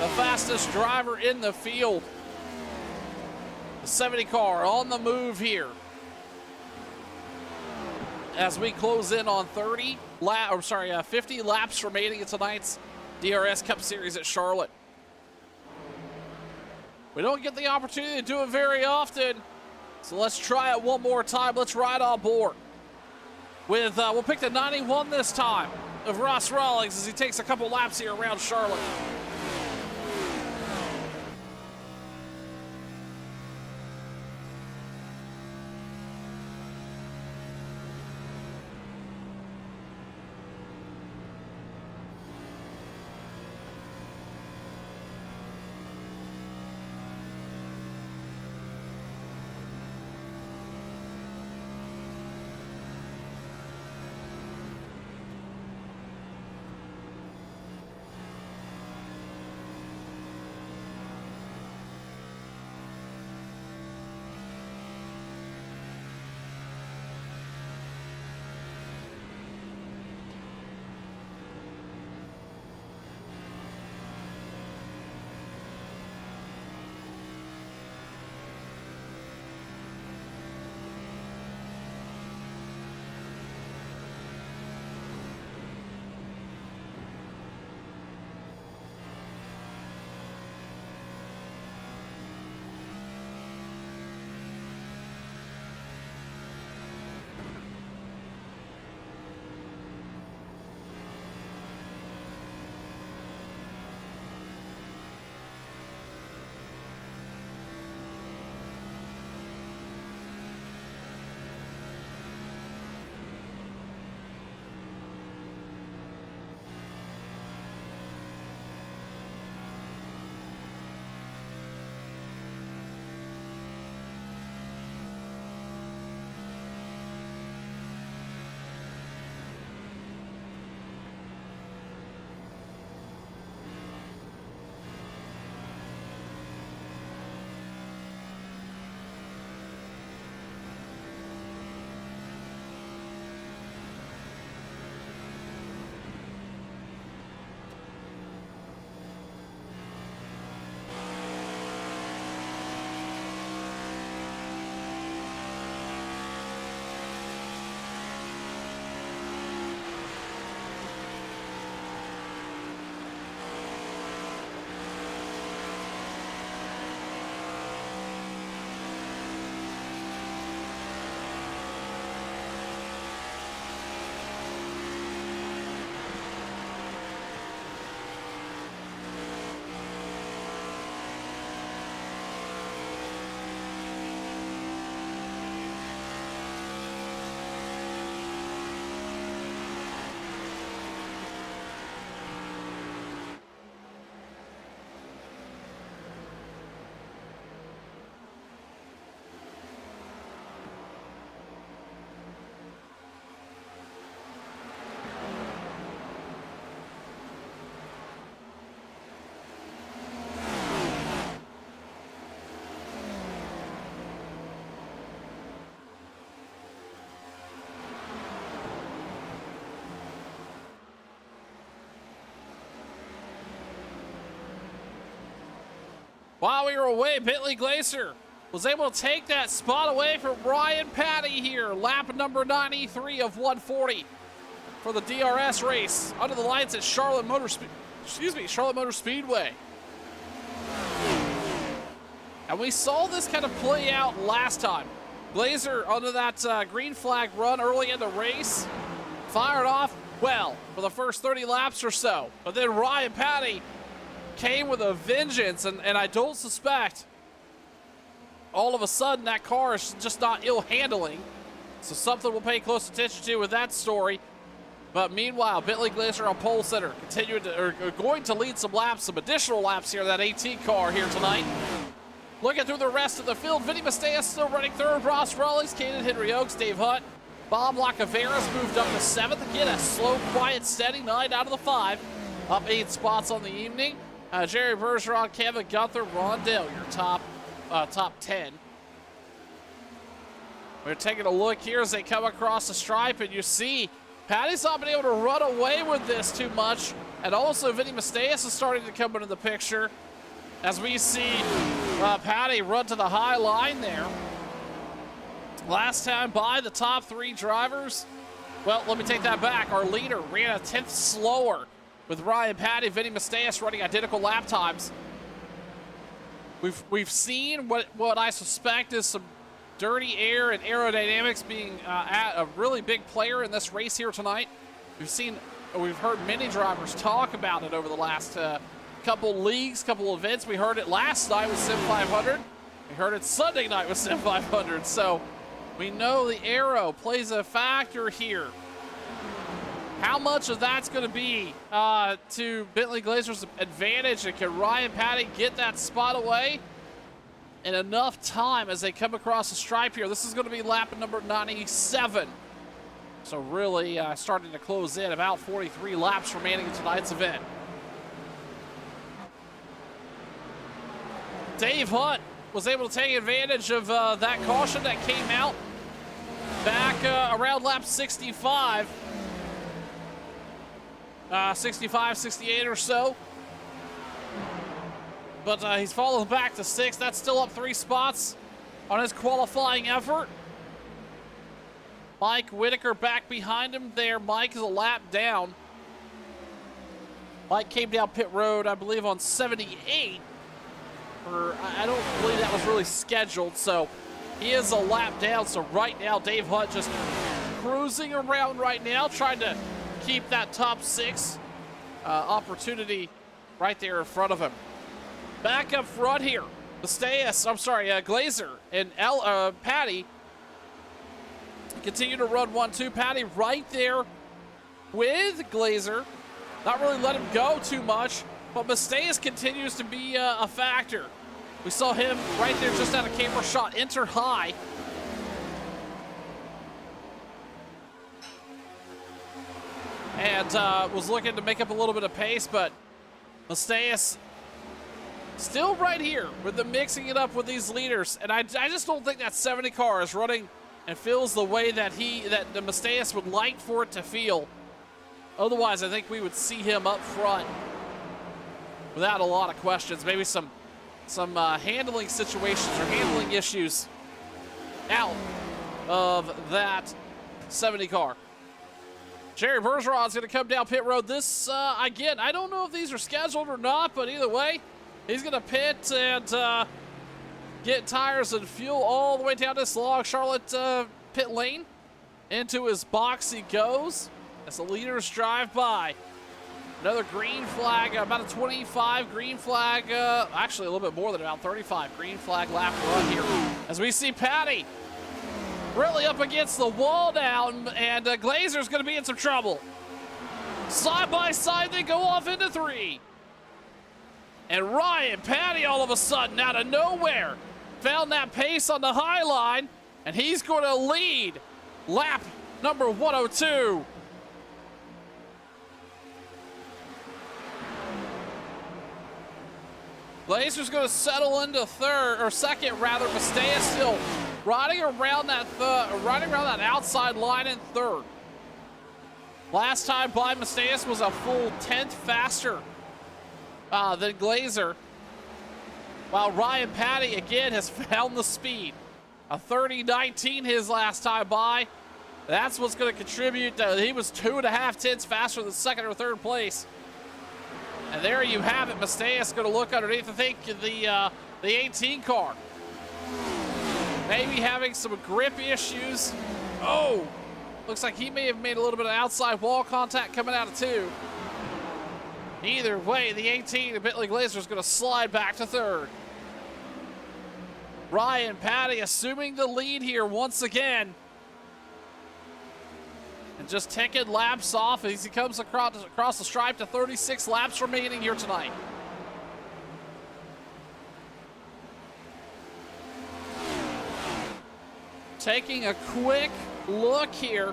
The fastest driver in the field. The 70 car on the move here. As we close in on 50 laps remaining in tonight's DRS Cup Series at Charlotte. We don't get the opportunity to do it very often, so let's try it one more time. Let's ride on board. We'll pick the 91 this time of Ross Rawlings as he takes a couple laps here around Charlotte. While we were away, Bentley Glacier was able to take that spot away from Ryan Patty here. Lap number 93 of 140 for the DRS race under the lights at Charlotte Motor Speedway. And we saw this kind of play out last time. Glazer under that green flag run early in the race, fired off well for the first 30 laps or so. But then Ryan Patty came with a vengeance, and I don't suspect all of a sudden that car is just not ill handling. So something we'll pay close attention to with that story. But meanwhile, Bentley Glacier on pole center going to lead some laps, some additional laps here in that AT car here tonight. Looking through the rest of the field, Vinny Masteas still running third, Ross Rawlings, Caden Henry Oaks, Dave Hunt, Bob Lacaveras moved up to 7th. Again, a slow, quiet, steady 9 out of the 5. Up 8 spots on the evening. Jerry Bergeron, Kevin Gunther, Ron Dale, your top 10. We're taking a look here as they come across the stripe, and you see Patty's not been able to run away with this too much. And also Vinny Masteas is starting to come into the picture as we see Patty run to the high line there. Last time by the top 3 drivers, well, let me take that back. Our leader ran a 10th slower with Ryan Patty, Vinny Masteas running identical lap times. We've seen what I suspect is some dirty air and aerodynamics being a really big player in this race here tonight. We've heard many drivers talk about it over the last couple leagues, couple events. We heard it last night with Sim 500. We heard it Sunday night with Sim 500. So we know the aero plays a factor here. How much of that's going to be to Bentley Glazer's advantage, and can Ryan Patty get that spot away in enough time as they come across the stripe here? This is going to be lap number 97. So really starting to close in, about 43 laps remaining in tonight's event. Dave Hunt was able to take advantage of that caution that came out back around lap 65. 65, 68 or so. But he's fallen back to 6th. That's still up 3 spots on his qualifying effort. Mike Whitaker back behind him there. Mike is a lap down. Mike came down pit road, I believe, on 78. I don't believe that was really scheduled, so he is a lap down. So right now, Dave Hunt just cruising around right now, trying to keep that top 6 opportunity right there in front of him. Back up front here, Glazer and Patty continue to run 1-2. Patty right there with Glazer. Not really let him go too much, but Masteas continues to be a factor. We saw him right there just out of camera shot, enter high. And was looking to make up a little bit of pace, but Masteas still right here with the mixing it up with these leaders. And I just don't think that 70 car is running and feels the way that the Masteas would like for it to feel. Otherwise, I think we would see him up front without a lot of questions. Maybe some handling situations or handling issues out of that 70 car. Jerry Bergeron's going to come down pit road. This, again, I don't know if these are scheduled or not, but either way, he's going to pit and get tires and fuel all the way down this long Charlotte pit lane. Into his box he goes as the leaders drive by. Another green flag, about a 25 green flag, actually a little bit more than about 35 green flag lap run here. As we see Patty really up against the wall now, and Glazer's going to be in some trouble. Side by side, they go off into 3. And Ryan Patty all of a sudden, out of nowhere, found that pace on the high line, and he's going to lead lap number 102. Glazer's going to settle into second rather. Masteas still riding around that outside line in 3rd. Last time by, Masteas was a full 10th faster than Glazer. while Ryan Patty again has found the speed. A 30.19 his last time by. That's what's going to contribute. He was 2.5 tenths faster than second or third place. And there you have it. Masteus going to look underneath. I think the 18 car maybe having some grip issues. Oh, looks like he may have made a little bit of outside wall contact coming out of 2. Either way, the 18 of Bentley Glazer is going to slide back to third. Ryan Patty assuming the lead here once again. And just taking laps off as he comes across the stripe to 36 laps remaining here tonight. Taking a quick look here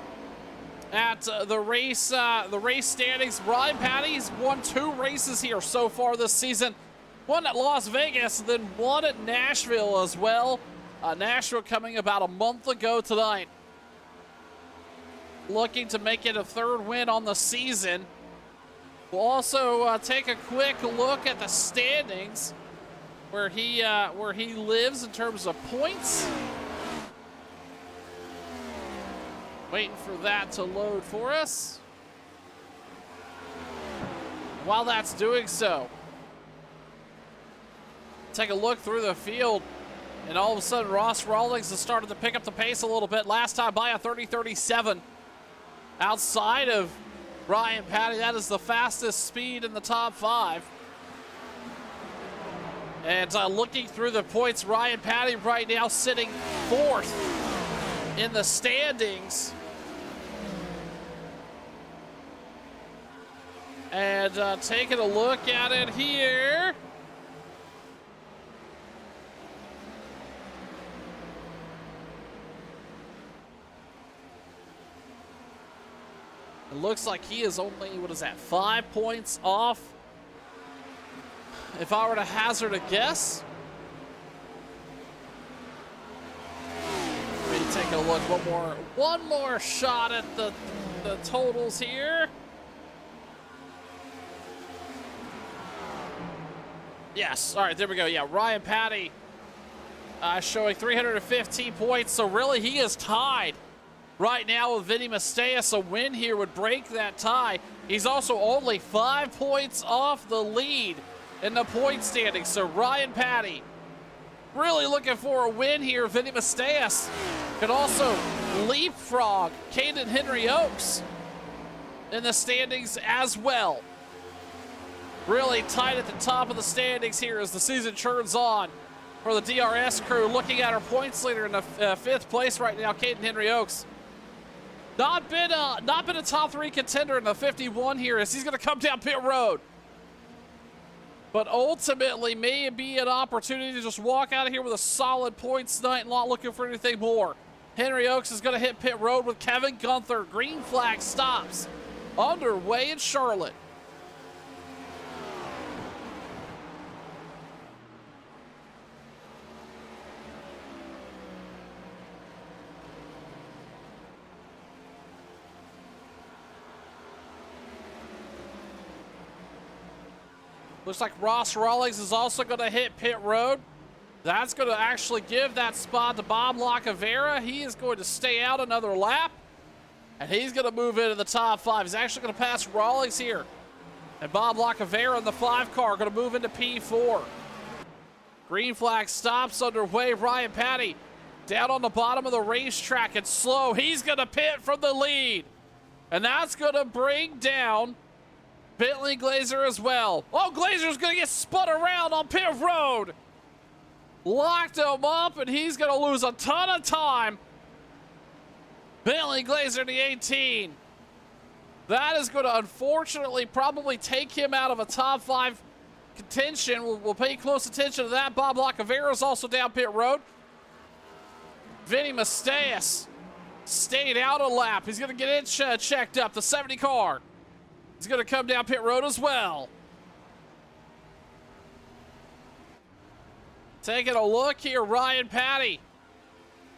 at the race standings. Ryan Patty's won 2 races here so far this season. One at Las Vegas, and then one at Nashville as well. Nashville coming about a month ago tonight. Looking to make it a 3rd win on the season. We'll also take a quick look at the standings, where he lives in terms of points. Waiting for that to load for us. While that's doing so, take a look through the field, and all of a sudden Ross Rawlings has started to pick up the pace a little bit. Last time by a 30.37. Outside of Ryan Patty, that is the fastest speed in the top 5. And looking through the points, Ryan Patty right now sitting 4th in the standings. And taking a look at it here. It looks like he is only, 5 points off. If I were to hazard a guess. Let me take a look. One more shot at the totals here. Yes, all right, there we go. Yeah, Ryan Patty showing 315 points. So really, he is tied right now with Vinny Masteus. A win here would break that tie. He's also only 5 points off the lead in the point standing. So Ryan Patty really looking for a win here. Vinny Masteus could also leapfrog Caden Henry Oaks in the standings as well. Really tight at the top of the standings here as the season churns on for the DRS crew. Looking at our points leader in the 5th place right now, Caden Henry Oaks. Not been a top 3 contender in the 51 here as he's going to come down pit road. But ultimately may be an opportunity to just walk out of here with a solid points night and not looking for anything more. Henry Oaks is going to hit pit road with Kevin Gunther. Green flag stops underway in Charlotte. Looks like Ross Rawlings is also going to hit pit road. That's going to actually give that spot to Bob Lacavera. He is going to stay out another lap, and he's going to move into the top 5. He's actually going to pass Rawlings here. And Bob Lacavera in the 5 car going to move into P4. Green flag stops underway. Ryan Patty down on the bottom of the racetrack and slow. He's going to pit from the lead. And that's going to bring down Bentley Glazer as well. Oh, Glazer's going to get spun around on pit road. Locked him up, and he's going to lose a ton of time. Bentley Glazer, the 18. That is going to unfortunately probably take him out of a top 5 contention. We'll pay close attention to that. Bob Lacavera is also down pit road. Vinny Masteus stayed out a lap. He's going to get it checked up. The 70 car. He's going to come down pit road as well. Taking a look here, Ryan Patty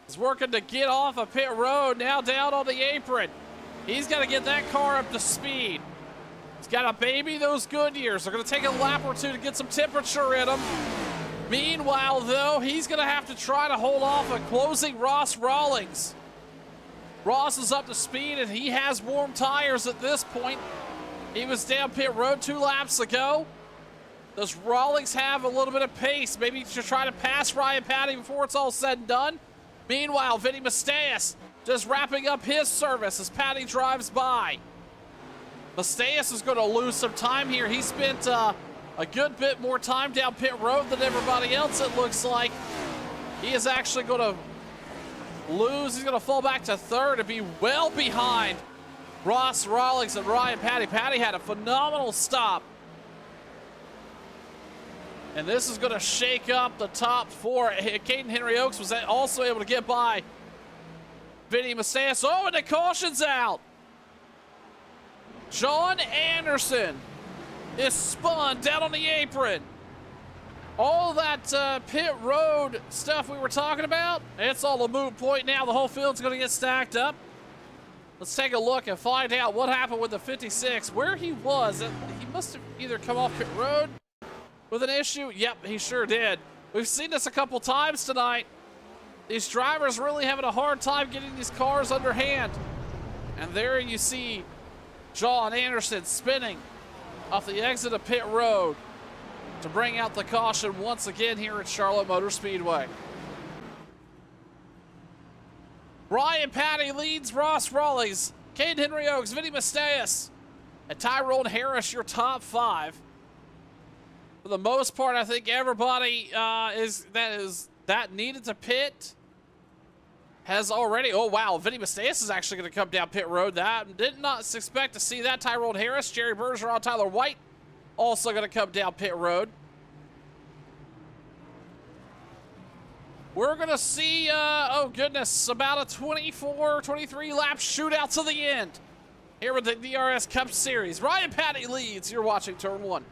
is working to get off of pit road, now down on the apron. He's got to get that car up to speed. He's got to baby those Goodyears. They're going to take a lap or two to get some temperature in them. Meanwhile, though, he's going to have to try to hold off a closing Ross Rawlings. Ross is up to speed, and he has warm tires at this point. He was down pit road 2 laps ago. Does Rawlings have a little bit of pace? Maybe to try to pass Ryan Patty before it's all said and done? Meanwhile, Vinny Masteus just wrapping up his service as Patty drives by. Masteus is going to lose some time here. He spent a good bit more time down pit road than everybody else, it looks like. He is actually going to lose. He's going to fall back to third and be well behind Ross Rawlings and Ryan Patty. Patty had a phenomenal stop. And this is going to shake up the top 4. Caden Henry Oaks was also able to get by Vinny Masteus. Oh, and the caution's out. John Anderson is spun down on the apron. All that pit road stuff we were talking about, it's all a moot point now. The whole field's going to get stacked up. Let's take a look and find out what happened with the 56. Where he was, he must have either come off pit road with an issue. Yep, he sure did. We've seen this a couple times tonight. These drivers really having a hard time getting these cars underhand. And there you see John Anderson spinning off the exit of pit road to bring out the caution once again here at Charlotte Motor Speedway. Ryan Patty leads Ross Rawlings, Caden Henry Oaks, Vinny Masteus, and Tyrone Harris, your top 5. For the most part, I think everybody that needed to pit has already. Oh wow, Vinny Masteus is actually going to come down pit road. That did not expect to see that. Tyrone Harris, Jerry Bergeron, Tyler White also going to come down pit road. We're going to see, oh goodness, about a 24, 23 lap shootout to the end here with the DRS Cup Series. Ryan Patty leads. You're watching Turn 1.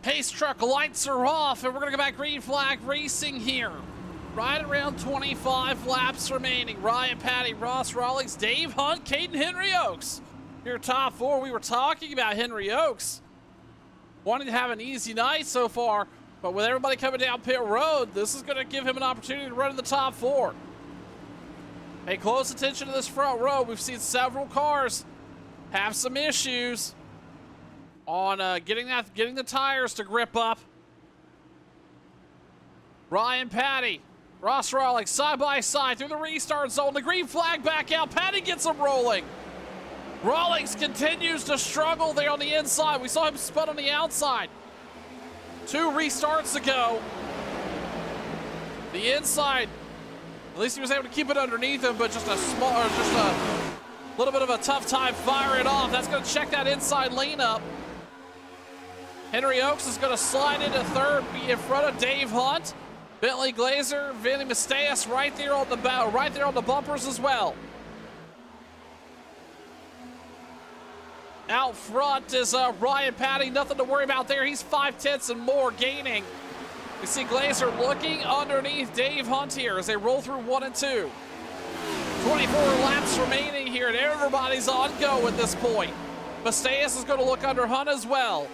Pace truck lights are off, and we're going to go back green flag racing here. Right around 25 laps remaining. Ryan Patty, Ross Rawlings, Dave Hunt, Caden Henry Oaks. Your top 4. We were talking about Henry Oaks wanting to have an easy night so far, but with everybody coming down pit road, this is going to give him an opportunity to run in the top 4. Pay close attention to this front row. We've seen several cars have some issues on getting the tires to grip up. Ryan Patty, Ross Rawlings side by side through the restart zone. The green flag back out. Patty gets him rolling. Rawlings continues to struggle there on the inside. We saw him spun on the outside. 2 restarts ago. The inside, at least he was able to keep it underneath him, but just a little bit of a tough time firing it off. That's going to check that inside lane up. Henry Oaks is going to slide into third, be in front of Dave Hunt. Bentley Glazer, Vinny Masteas right there on the bumpers as well. Out front is Ryan Patty. Nothing to worry about there. He's 5/10 and more gaining. We see Glazer looking underneath Dave Hunt here as they roll through 1 and 2. 24 laps remaining here, and everybody's on go at this point. Masteas is going to look under Hunt as well.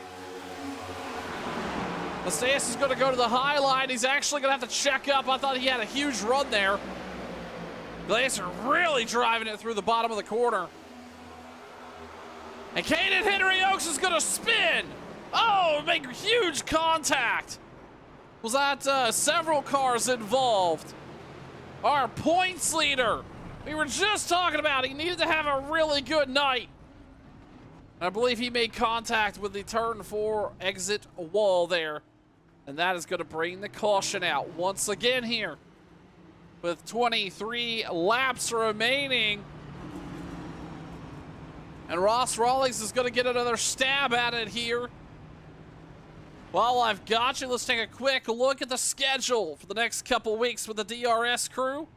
Masteas is going to go to the high line. He's actually going to have to check up. I thought he had a huge run there. Glazer really driving it through the bottom of the corner. And Caden Henry Oaks is going to spin. Oh, make huge contact. Was that several cars involved? Our points leader. We were just talking about he needed to have a really good night. I believe he made contact with the turn 4 exit wall there. And that is going to bring the caution out once again here. With 23 laps remaining. And Ross Rawlings is going to get another stab at it here. While I've got you, let's take a quick look at the schedule for the next couple weeks with the DRS crew.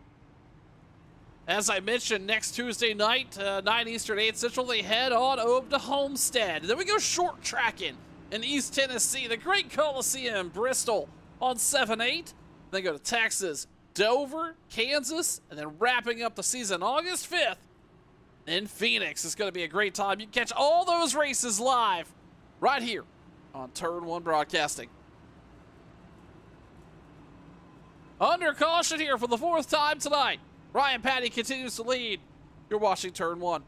As I mentioned, next Tuesday night, 9 Eastern, 8 Central, they head on over to Homestead. And then we go short tracking in East Tennessee, the Great Coliseum, Bristol on 7/8. Then go to Texas, Dover, Kansas, and then wrapping up the season August 5th in Phoenix. It's going to be a great time. You can catch all those races live right here on Turn 1 Broadcasting. Under caution here for the 4th time tonight. Ryan Patty continues to lead. You're watching Turn 1.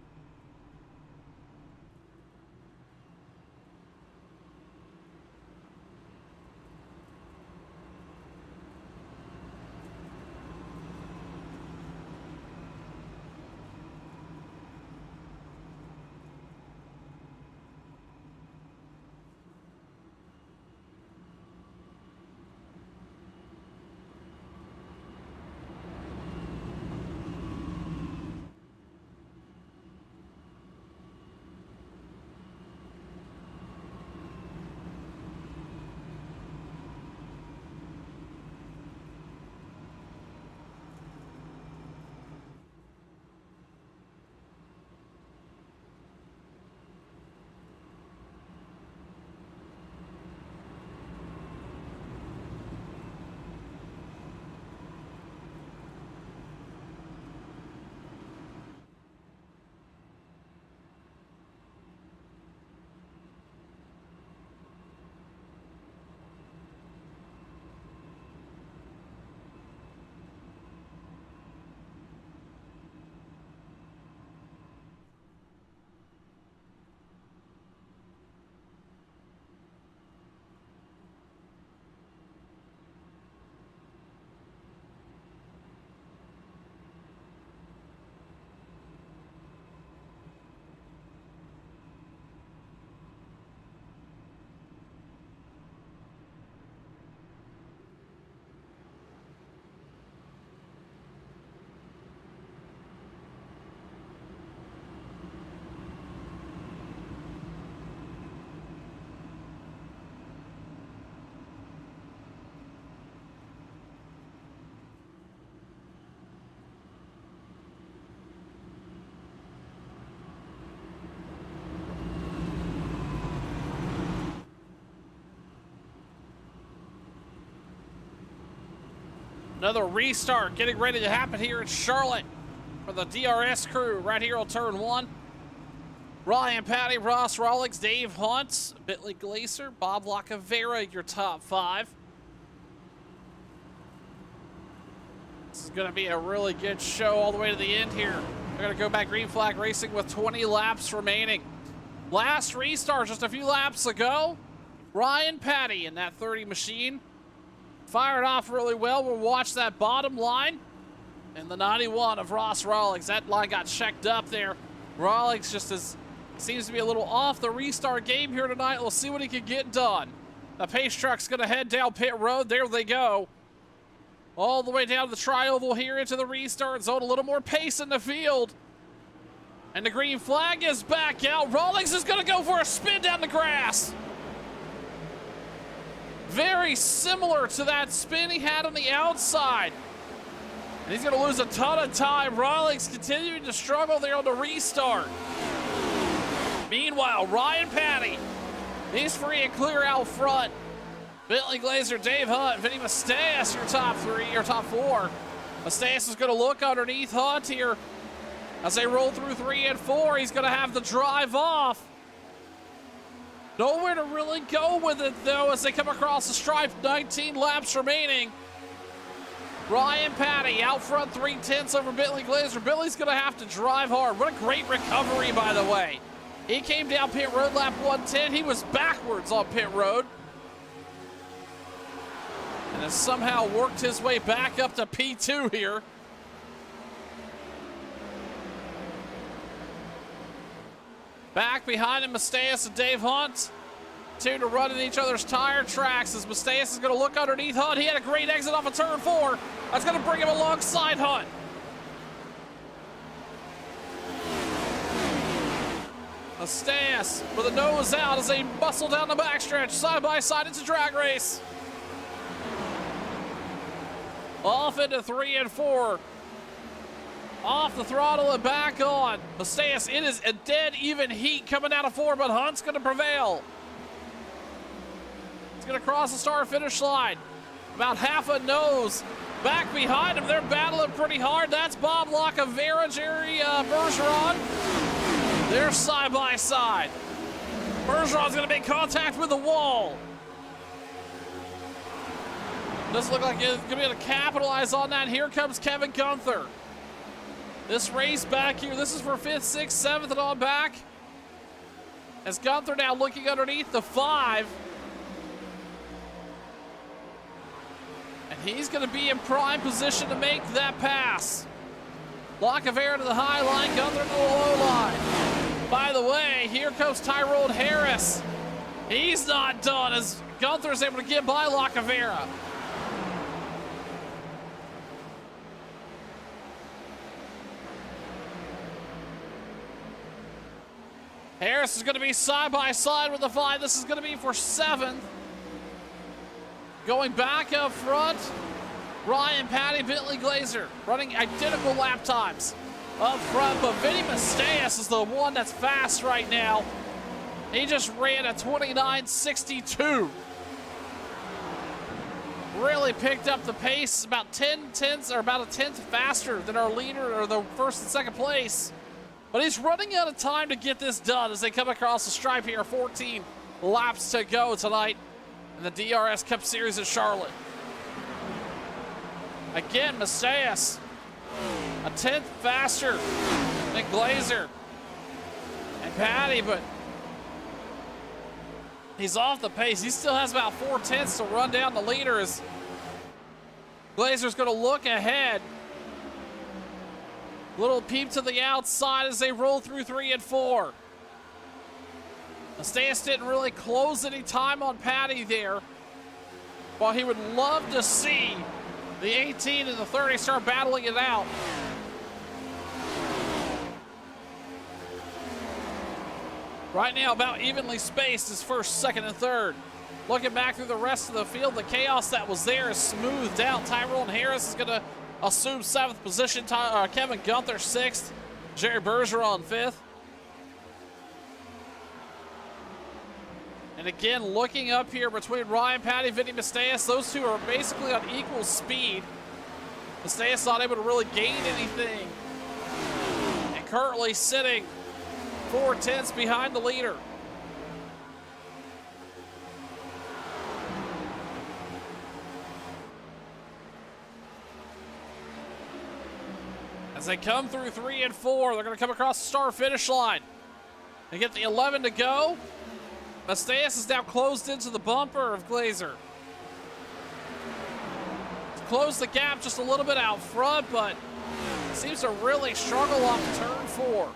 Another restart getting ready to happen here in Charlotte for the DRS crew right here on Turn 1. Ryan Patty, Ross Rawlings, Dave Hunt, Bentley Glazer, Bob Lacavera, your top 5. This is going to be a really good show all the way to the end here. We're going to go back green flag racing with 20 laps remaining. Last restart just a few laps ago. Ryan Patty in that 30 machine fired off really well. We'll watch that bottom line. And the 91 of Ross Rawlings. That line got checked up there. Rawlings seems to be a little off the restart game here tonight. We'll see what he can get done. The pace truck's going to head down pit road. There they go. All the way down to the tri-oval here into the restart zone. A little more pace in the field. And the green flag is back out. Rawlings is going to go for a spin down the grass. Very similar to that spin he had on the outside. And he's going to lose a ton of time. Rawlings continuing to struggle there on the restart. Meanwhile, Ryan Patty, he's free and clear out front. Bentley Glazer, Dave Hunt, Vinny Masteas, your top three, or top four. Masteas is going to look underneath Hunt here. As they roll through 3 and 4, he's going to have the drive off. Nowhere to really go with it, though, as they come across the stripe. 19 laps remaining. Ryan Patty out front, 3/10 over Bentley Glazer. Bentley's going to have to drive hard. What a great recovery, by the way. He came down pit road lap 110. He was backwards on pit road. And has somehow worked his way back up to P2 here. Back behind him, Masteas and Dave Hunt. Two to run in each other's tire tracks as Masteas is going to look underneath Hunt. He had a great exit off of turn 4. That's going to bring him alongside Hunt. Masteas with a nose out as they muscle down the backstretch, side by side. It's a drag race. Off into 3 and 4. Off the throttle and back on. Masteas, it is a dead even heat coming out of 4, but Hunt's going to prevail. He's going to cross the start finish line. About half a nose. Back behind him, they're battling pretty hard. That's Bob Lacavera, Jerry Bergeron. They're side by side. Bergeron's going to make contact with the wall. Doesn't look like he's going to be able to capitalize on that. Here comes Kevin Gunther. This race back here, this is for 5th, 6th, 7th, and on back. As Gunther now looking underneath the 5. And he's going to be in prime position to make that pass. Lacavera to the high line, Gunther to the low line. By the way, here comes Tyrone Harris. He's not done as Gunther's able to get by Lacavera. Harris is going to be side by side with the 5. This is going to be for 7th. Going back up front, Ryan Patty, Bentley Glazer running identical lap times up front, but Vinny Masteas is the one that's fast right now. He just ran a 29.62. Really picked up the pace, about 10 tenths, or about a tenth faster than our leader, or the first and second place. But he's running out of time to get this done as they come across the stripe here. 14 laps to go tonight in the DRS Cup Series at Charlotte. Again, Masteas, a tenth faster than Glazer and Patty, but he's off the pace. He still has about 4 tenths to run down the leader as Glazer's going to look ahead. Little peep to the outside as they roll through 3 and 4. Masteas didn't really close any time on Patty there, while he would love to see the 18 and the 30 start battling it out. Right now, about evenly spaced is first, second, and third. Looking back through the rest of the field, the chaos that was there is smoothed out. Tyrone Harris is going to assume 7th position. Kevin Gunther 6th. Jerry Bergeron 5th. And again, looking up here between Ryan Patty and Vinny Masteas, those two are basically on equal speed. Masteas not able to really gain anything. And currently sitting 4 tenths behind the leader. As they come through 3 and 4, they're going to come across the start finish line. They get the 11 to go. Masteas is now closed into the bumper of Glazer. closed the gap just a little bit out front, but seems to really struggle off turn 4.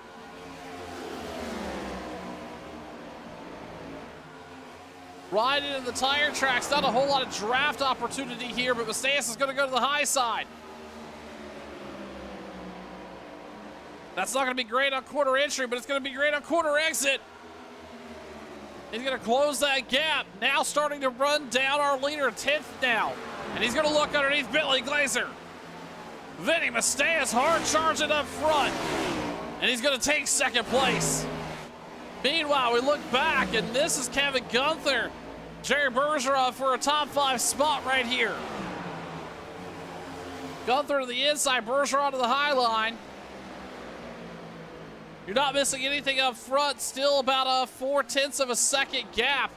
Right into the tire tracks. Not a whole lot of draft opportunity here, but Macias is going to go to the high side. That's not going to be great on quarter entry, but it's going to be great on quarter exit. He's going to close that gap. Now starting to run down our leader, 10th now. And he's going to look underneath Bentley Glazer. Vinny Macias hard charging up front. And he's going to take second place. Meanwhile, we look back, and this is Kevin Gunther. Jerry Bergeron for a top 5 spot right here. Gunther to the inside, Bergeron to the high line. You're not missing anything up front. Still about a 0.4 of a second gap.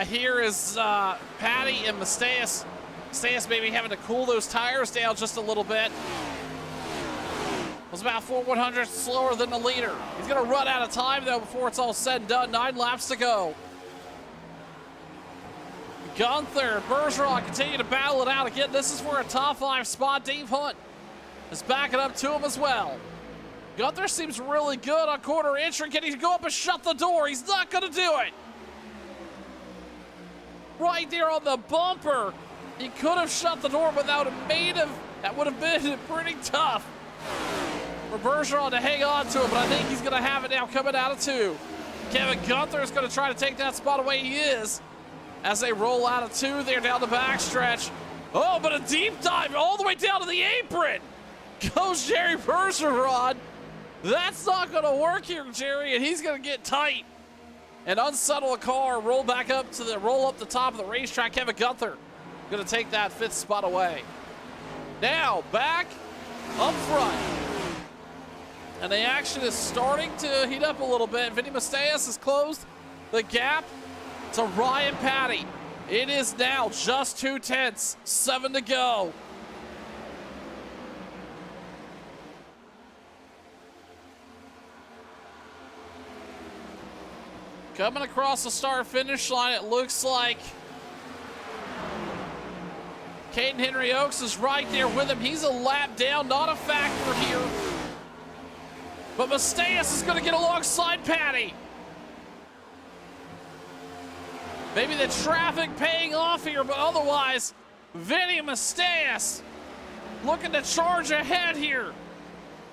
Here is Patty and Macias. Macias maybe having to cool those tires down just a little bit. Was about 4/100 slower than the leader. He's going to run out of time, though, before it's all said and done. 9 laps to go. Gunther, Bergeron continue to battle it out. Again, this is for a top 5 spot. Dave Hunt is backing up to him as well. Gunther seems really good on quarter entry. Can he go up and shut the door? He's not going to do it. Right there on the bumper. He could have shut the door without a maiden. That would have been pretty tough for Bergeron to hang on to it, but I think he's going to have it now coming out of 2. Kevin Gunther is going to try to take that spot away. He is. As they roll out of 2 there down the backstretch. Oh, but a deep dive all the way down to the apron. Goes Jerry Bergeron. That's not going to work here, Jerry, and he's going to get tight and unsettle a car, roll up the top of the racetrack. Kevin Gunther going to take that 5th spot away. Now, back up front. And the action is starting to heat up a little bit. Vinny Macias has closed the gap to Ryan Patty. It is now just 0.2, 7 to go. Coming across the start-finish line, it looks like Caden Henry Oaks is right there with him. He's a lap down, not a factor here. But Macias is going to get alongside Patty. Maybe the traffic paying off here, but otherwise, Vinny Macias looking to charge ahead here.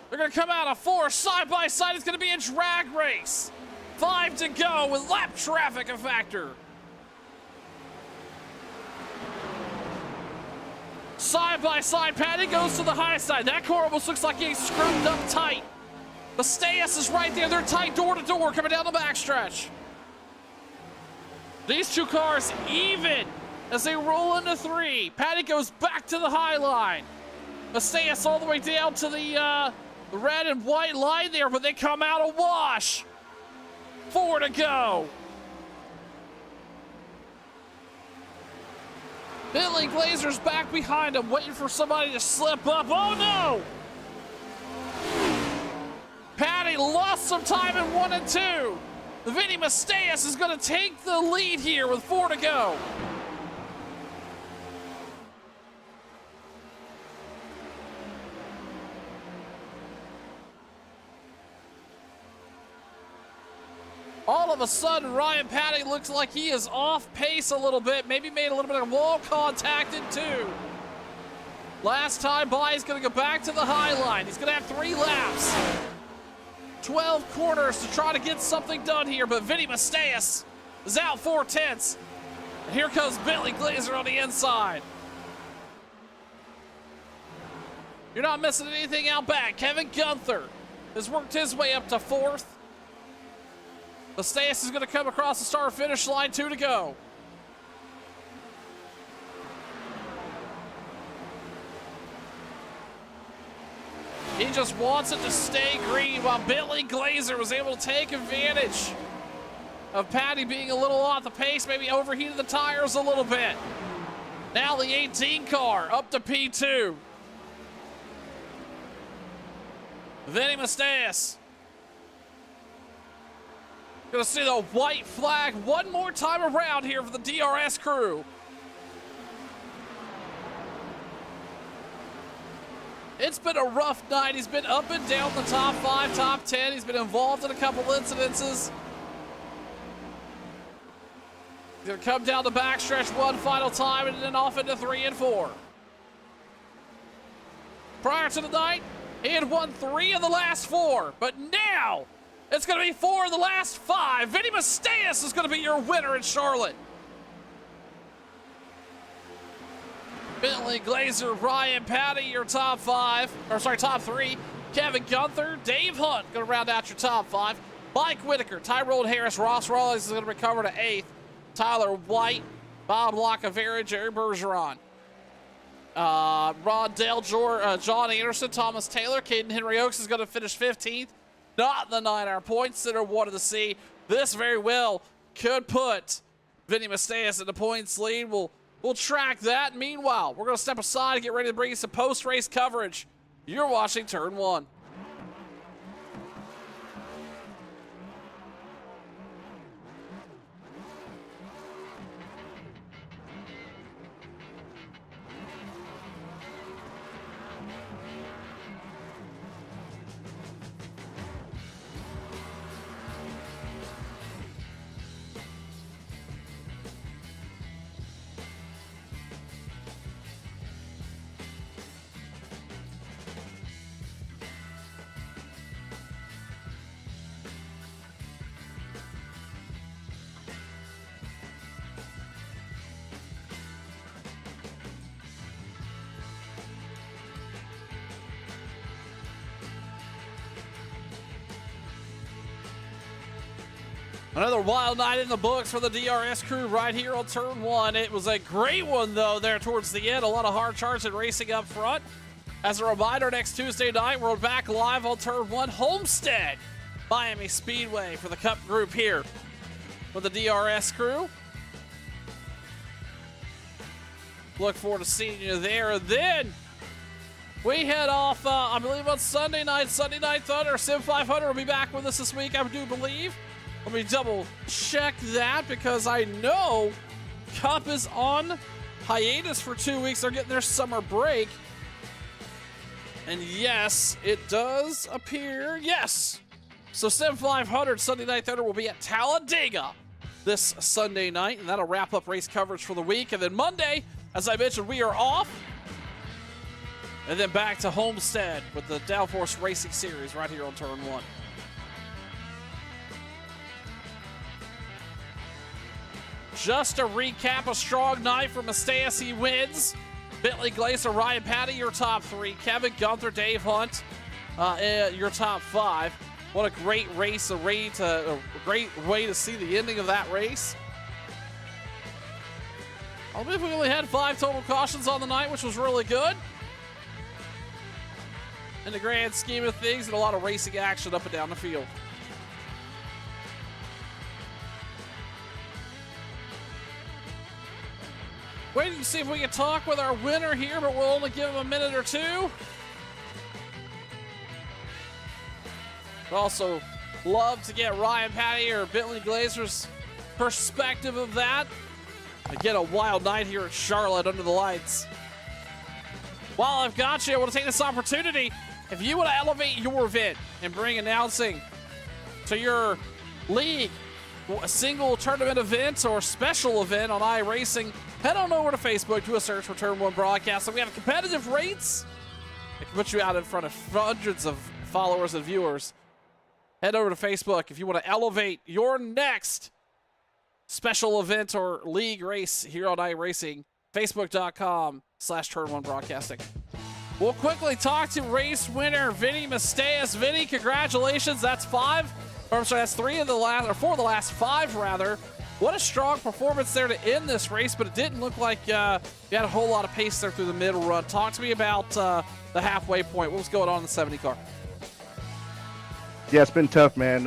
They're going to come out of 4 side by side. It's going to be a drag race. 5 to go with lap traffic a factor. Side by side, Patty goes to the high side. That car almost looks like he's screwed up tight. Macias is right there. They're tight door to door coming down the backstretch. These 2 cars even as they roll into 3. Patty goes back to the high line. Macias all the way down to the red and white line there, but they come out a wash. 4 to go. Bentley Glazer's back behind him, waiting for somebody to slip up. Oh no! Patty lost some time in 1 and 2. Vinny Macias is going to take the lead here with 4 to go. All of a sudden, Ryan Patty looks like he is off pace a little bit. Maybe made a little bit of wall contact in 2. Last time by, he's going to go back to the high line. He's going to have 3 laps. 12 corners to try to get something done here, but Vinny Macias is out 4/10. And here comes Bentley Glazer on the inside. You're not missing anything out back. Kevin Gunther has worked his way up to 4th. Macias is going to come across the start-finish line, 2 to go. He just wants it to stay green while Bentley Glazer was able to take advantage of Patty being a little off the pace, maybe overheated the tires a little bit. Now the 18 car up to P2. Vinny Macias. Gonna see the white flag one more time around here for the DRS crew. It's been a rough night. He's been up and down the top 5, top 10. He's been involved in a couple incidences. He's going to come down the backstretch one final time and then off into 3 and 4. Prior to the night, he had won 3 of the last 4, but now it's going to be 4 of the last 5. Vinny Masteus is going to be your winner in Charlotte. Bentley, Glazer, Ryan, Patty, your top 5. Or sorry, top 3. Kevin Gunther, Dave Hunt going to round out your top 5. Mike Whitaker, Tyrone Harris, Ross Rawlings is going to recover to 8th. Tyler White, Bob Lacavera, Jerry Bergeron. Rod Dale, John Anderson, Thomas Taylor, Caden Henry Oaks is going to finish 15th. Not the 9-hour points that are wanted to see. This very well could put Vinny Masteus in the points lead. We'll track that. Meanwhile, we're going to step aside and get ready to bring you some post-race coverage. You're watching Turn 1. Another wild night in the books for the DRS crew right here on Turn 1. It was a great one, though, there towards the end. A lot of hard charts and racing up front. As a reminder, next Tuesday night, we're back live on Turn 1, Homestead, Miami Speedway for the Cup group here with the DRS crew. Look forward to seeing you there. And then we head off, I believe, on Sunday night Thunder. Sim 500 will be back with us this week, I do believe. Let me double check that because I know Cup is on hiatus for 2 weeks. They're getting their summer break. And yes, it does appear, yes. So Sim 500 Sunday Night Thunder will be at Talladega this Sunday night, and that'll wrap up race coverage for the week. And then Monday, as I mentioned, we are off. And then back to Homestead with the Downforce Racing Series right here on Turn 1. Just to recap, a strong night for Masteus. He wins. Bentley, Glazer, Ryan, Patty, your top 3. Kevin Gunther, Dave Hunt, your top 5. What a great race, a great way to see the ending of that race. I believe we only had 5 total cautions on the night, which was really good. In the grand scheme of things, and a lot of racing action up and down the field. Waiting to see if we can talk with our winner here, but we'll only give him a minute or 2. We'd also love to get Ryan Patty or Bentley Glazer's perspective of that. Again, a wild night here at Charlotte under the lights. While I've got you, I want to take this opportunity. If you want to elevate your event and bring announcing to your league, a single tournament event or special event on iRacing, head on over to Facebook, do a search for Turn 1 Broadcasting. We have competitive rates. It can put you out in front of hundreds of followers and viewers. Head over to Facebook if you want to elevate your next special event or league race here on iRacing. Facebook.com/Turn 1 Broadcasting. We'll quickly talk to race winner Vinny Masteus. Vinny, congratulations. That's 5. Or I'm sorry, that's 3 of the last, or 4 of the last 5 rather. What a strong performance there to end this race, but it didn't look like you had a whole lot of pace there through the middle run. Talk to me about the halfway point. What was going on in the 70 car? Yeah, it's been tough, man.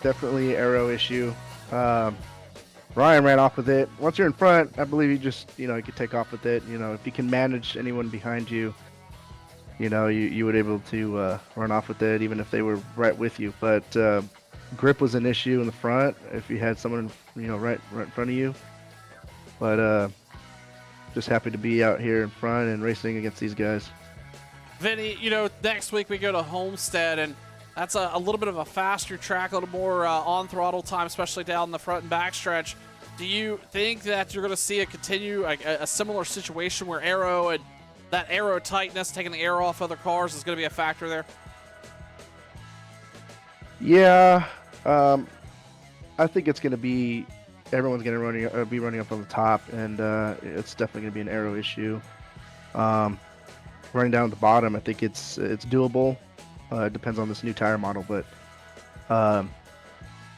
Definitely aero issue. Ryan ran off with it. Once you're in front, I believe you could take off with it. If you can manage anyone behind you, you would able to run off with it, even if they were right with you. But grip was an issue in the front if you had someone, right in front of you. But just happy to be out here in front and racing against these guys. Vinny, you know, next week we go to Homestead, and that's a little bit of a faster track, a little more on throttle time, especially down the front and back stretch. Do you think that you're going to see a similar situation where that aero tightness, taking the air off other cars, is going to be a factor there? Yeah, I think it's going to be everyone's going to be running up on the top, and it's definitely going to be an aero issue. Running down at the bottom, I think it's doable. It depends on this new tire model, but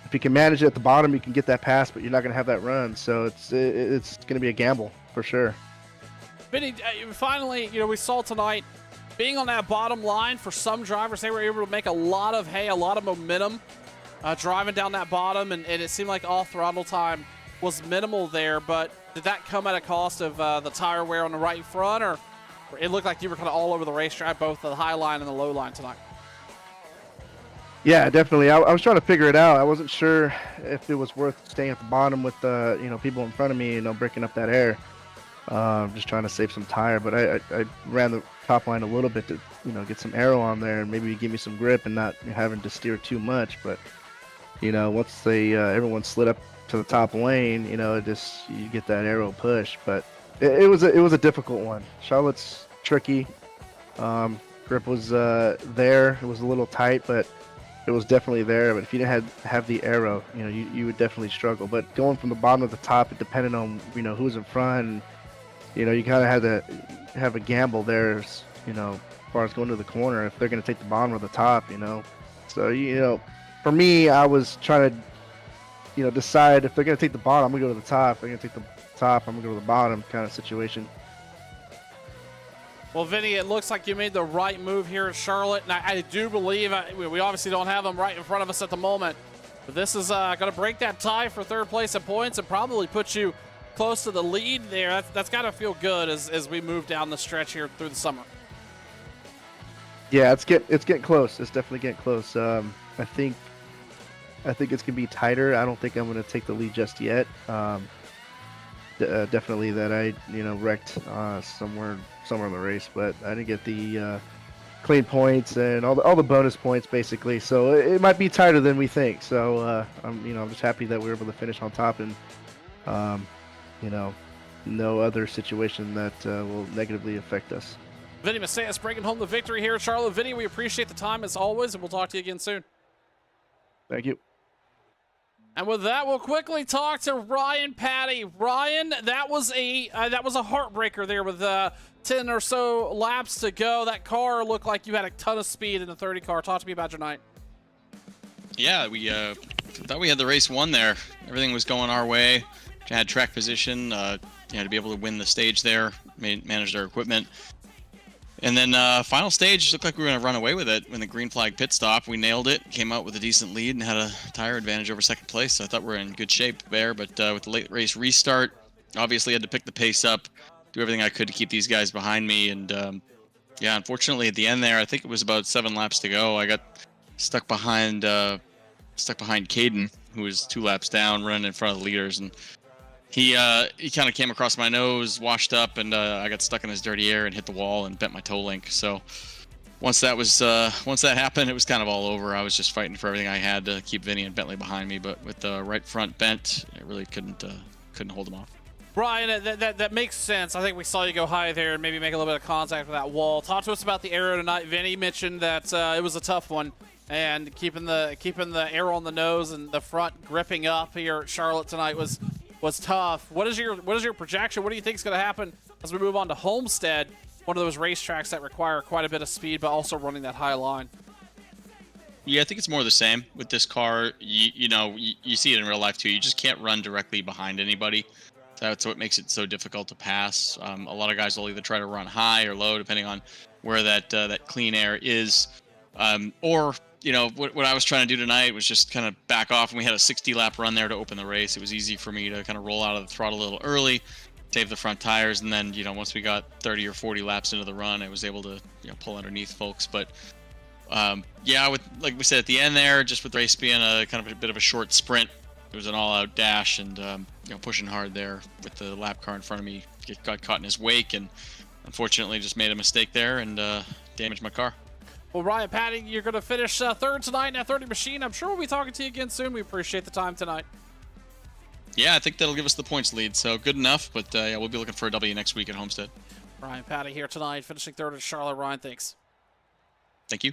if you can manage it at the bottom, you can get that pass, but you're not going to have that run. So it's going to be a gamble for sure. Vinny, finally, you know, we saw tonight being on that bottom line for some drivers, they were able to make a lot of hay, a lot of momentum driving down that bottom, and it seemed like off throttle time was minimal there. But did that come at a cost of the tire wear on the right front, or it looked like you were kind of all over the racetrack, both the high line and the low line tonight? Yeah, definitely. I was trying to figure it out. I wasn't sure if it was worth staying at the bottom with people in front of me, breaking up that air. Just trying to save some tire, but I ran the top line a little bit to get some aero on there and maybe give me some grip and not having to steer too much. But once everyone slid up to the top lane, you get that aero push. But it was a difficult one. Charlotte's tricky. Grip was there. It was a little tight, but it was definitely there. But if you didn't have the aero, you would definitely struggle. But going from the bottom to the top, it depended on who's in front. And, you kind of had to have a gamble there, as far as going to the corner, if they're going to take the bottom or the top, So, for me, I was trying to, decide if they're going to take the bottom, I'm going to go to the top. If they're going to take the top, I'm going to go to the bottom kind of situation. Well, Vinny, it looks like you made the right move here at Charlotte, and I do believe, we obviously don't have them right in front of us at the moment, but this is going to break that tie for third place in points and probably put you close to the lead there. That's got to feel good as we move down the stretch here through the summer. Yeah, it's getting close. It's definitely getting close. I think it's going to be tighter. I don't think I'm going to take the lead just yet. Definitely that I wrecked somewhere in the race, but I didn't get the clean points and all the bonus points basically. So it might be tighter than we think. So I'm just happy that we were able to finish on top, and no other situation that will negatively affect us. Vinny Macias bringing home the victory here at Charlotte. Vinny, we appreciate the time as always, and we'll talk to you again soon. Thank you. And with that, we'll quickly talk to Ryan Patty. Ryan, that was a heartbreaker there with 10 or so laps to go. That car looked like you had a ton of speed in the 30 car. Talk to me about your night. Yeah, we thought we had the race won there. Everything was going our way. Had track position, to be able to win the stage there, managed our equipment. And then final stage, looked like we were going to run away with it. When the green flag pit stop, we nailed it, came out with a decent lead, and had a tire advantage over second place. So I thought we were in good shape there. But with the late race restart, obviously had to pick the pace up, do everything I could to keep these guys behind me. And unfortunately at the end there, I think it was about 7 laps to go, I got stuck behind Caden, who was 2 laps down, running in front of the leaders. And he kind of came across my nose, washed up, and I got stuck in his dirty air and hit the wall and bent my toe link. So once that happened, it was kind of all over. I was just fighting for everything I had to keep Vinny and Bentley behind me, but with the right front bent, I really couldn't hold them off. Brian, that makes sense. I think we saw you go high there and maybe make a little bit of contact with that wall. Talk to us about the aero tonight. Vinny mentioned that it was a tough one, and keeping the air on the nose and the front gripping up here at Charlotte tonight was tough. What is your projection? What do you think is going to happen as we move on to Homestead, one of those racetracks that require quite a bit of speed, but also running that high line? Yeah, I think it's more of the same with this car. You see it in real life too. You just can't run directly behind anybody. That's what makes it so difficult to pass. A lot of guys will either try to run high or low, depending on where that clean air is, or what I was trying to do tonight was just kind of back off, and we had a 60-lap run there to open the race. It was easy for me to kind of roll out of the throttle a little early, save the front tires, and then once we got 30 or 40 laps into the run, I was able to pull underneath folks. But with, like we said at the end there, just with the race being a kind of a bit of a short sprint, it was an all-out dash, and pushing hard there with the lap car in front of me, got caught in his wake, and unfortunately just made a mistake there and damaged my car. Well, Ryan Patty, you're going to finish third tonight in that 30 machine. I'm sure we'll be talking to you again soon. We appreciate the time tonight. Yeah, I think that'll give us the points lead, so good enough. But yeah, we'll be looking for a W next week at Homestead. Ryan Patty here tonight, finishing third at Charlotte. Ryan, thanks. Thank you.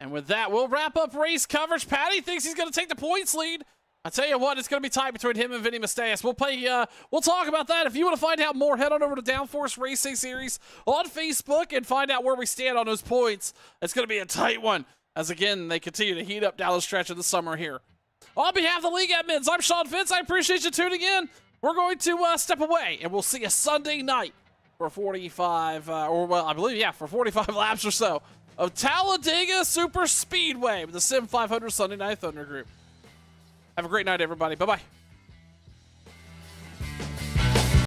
And with that, we'll wrap up race coverage. Patty thinks he's going to take the points lead. I tell you what, it's going to be tight between him and Vinny Masteas. We'll talk about that. If you want to find out more, head on over to Downforce Racing Series on Facebook and find out where we stand on those points. It's going to be a tight one, as again, they continue to heat up down the stretch of the summer here. On behalf of the league admins, I'm Sean Fitz. I appreciate you tuning in. We're going to step away, and we'll see you Sunday night for 45, for 45 laps or so of Talladega Super Speedway with the Sim 500 Sunday Night Thunder Group. Have a great night, everybody. Bye-bye.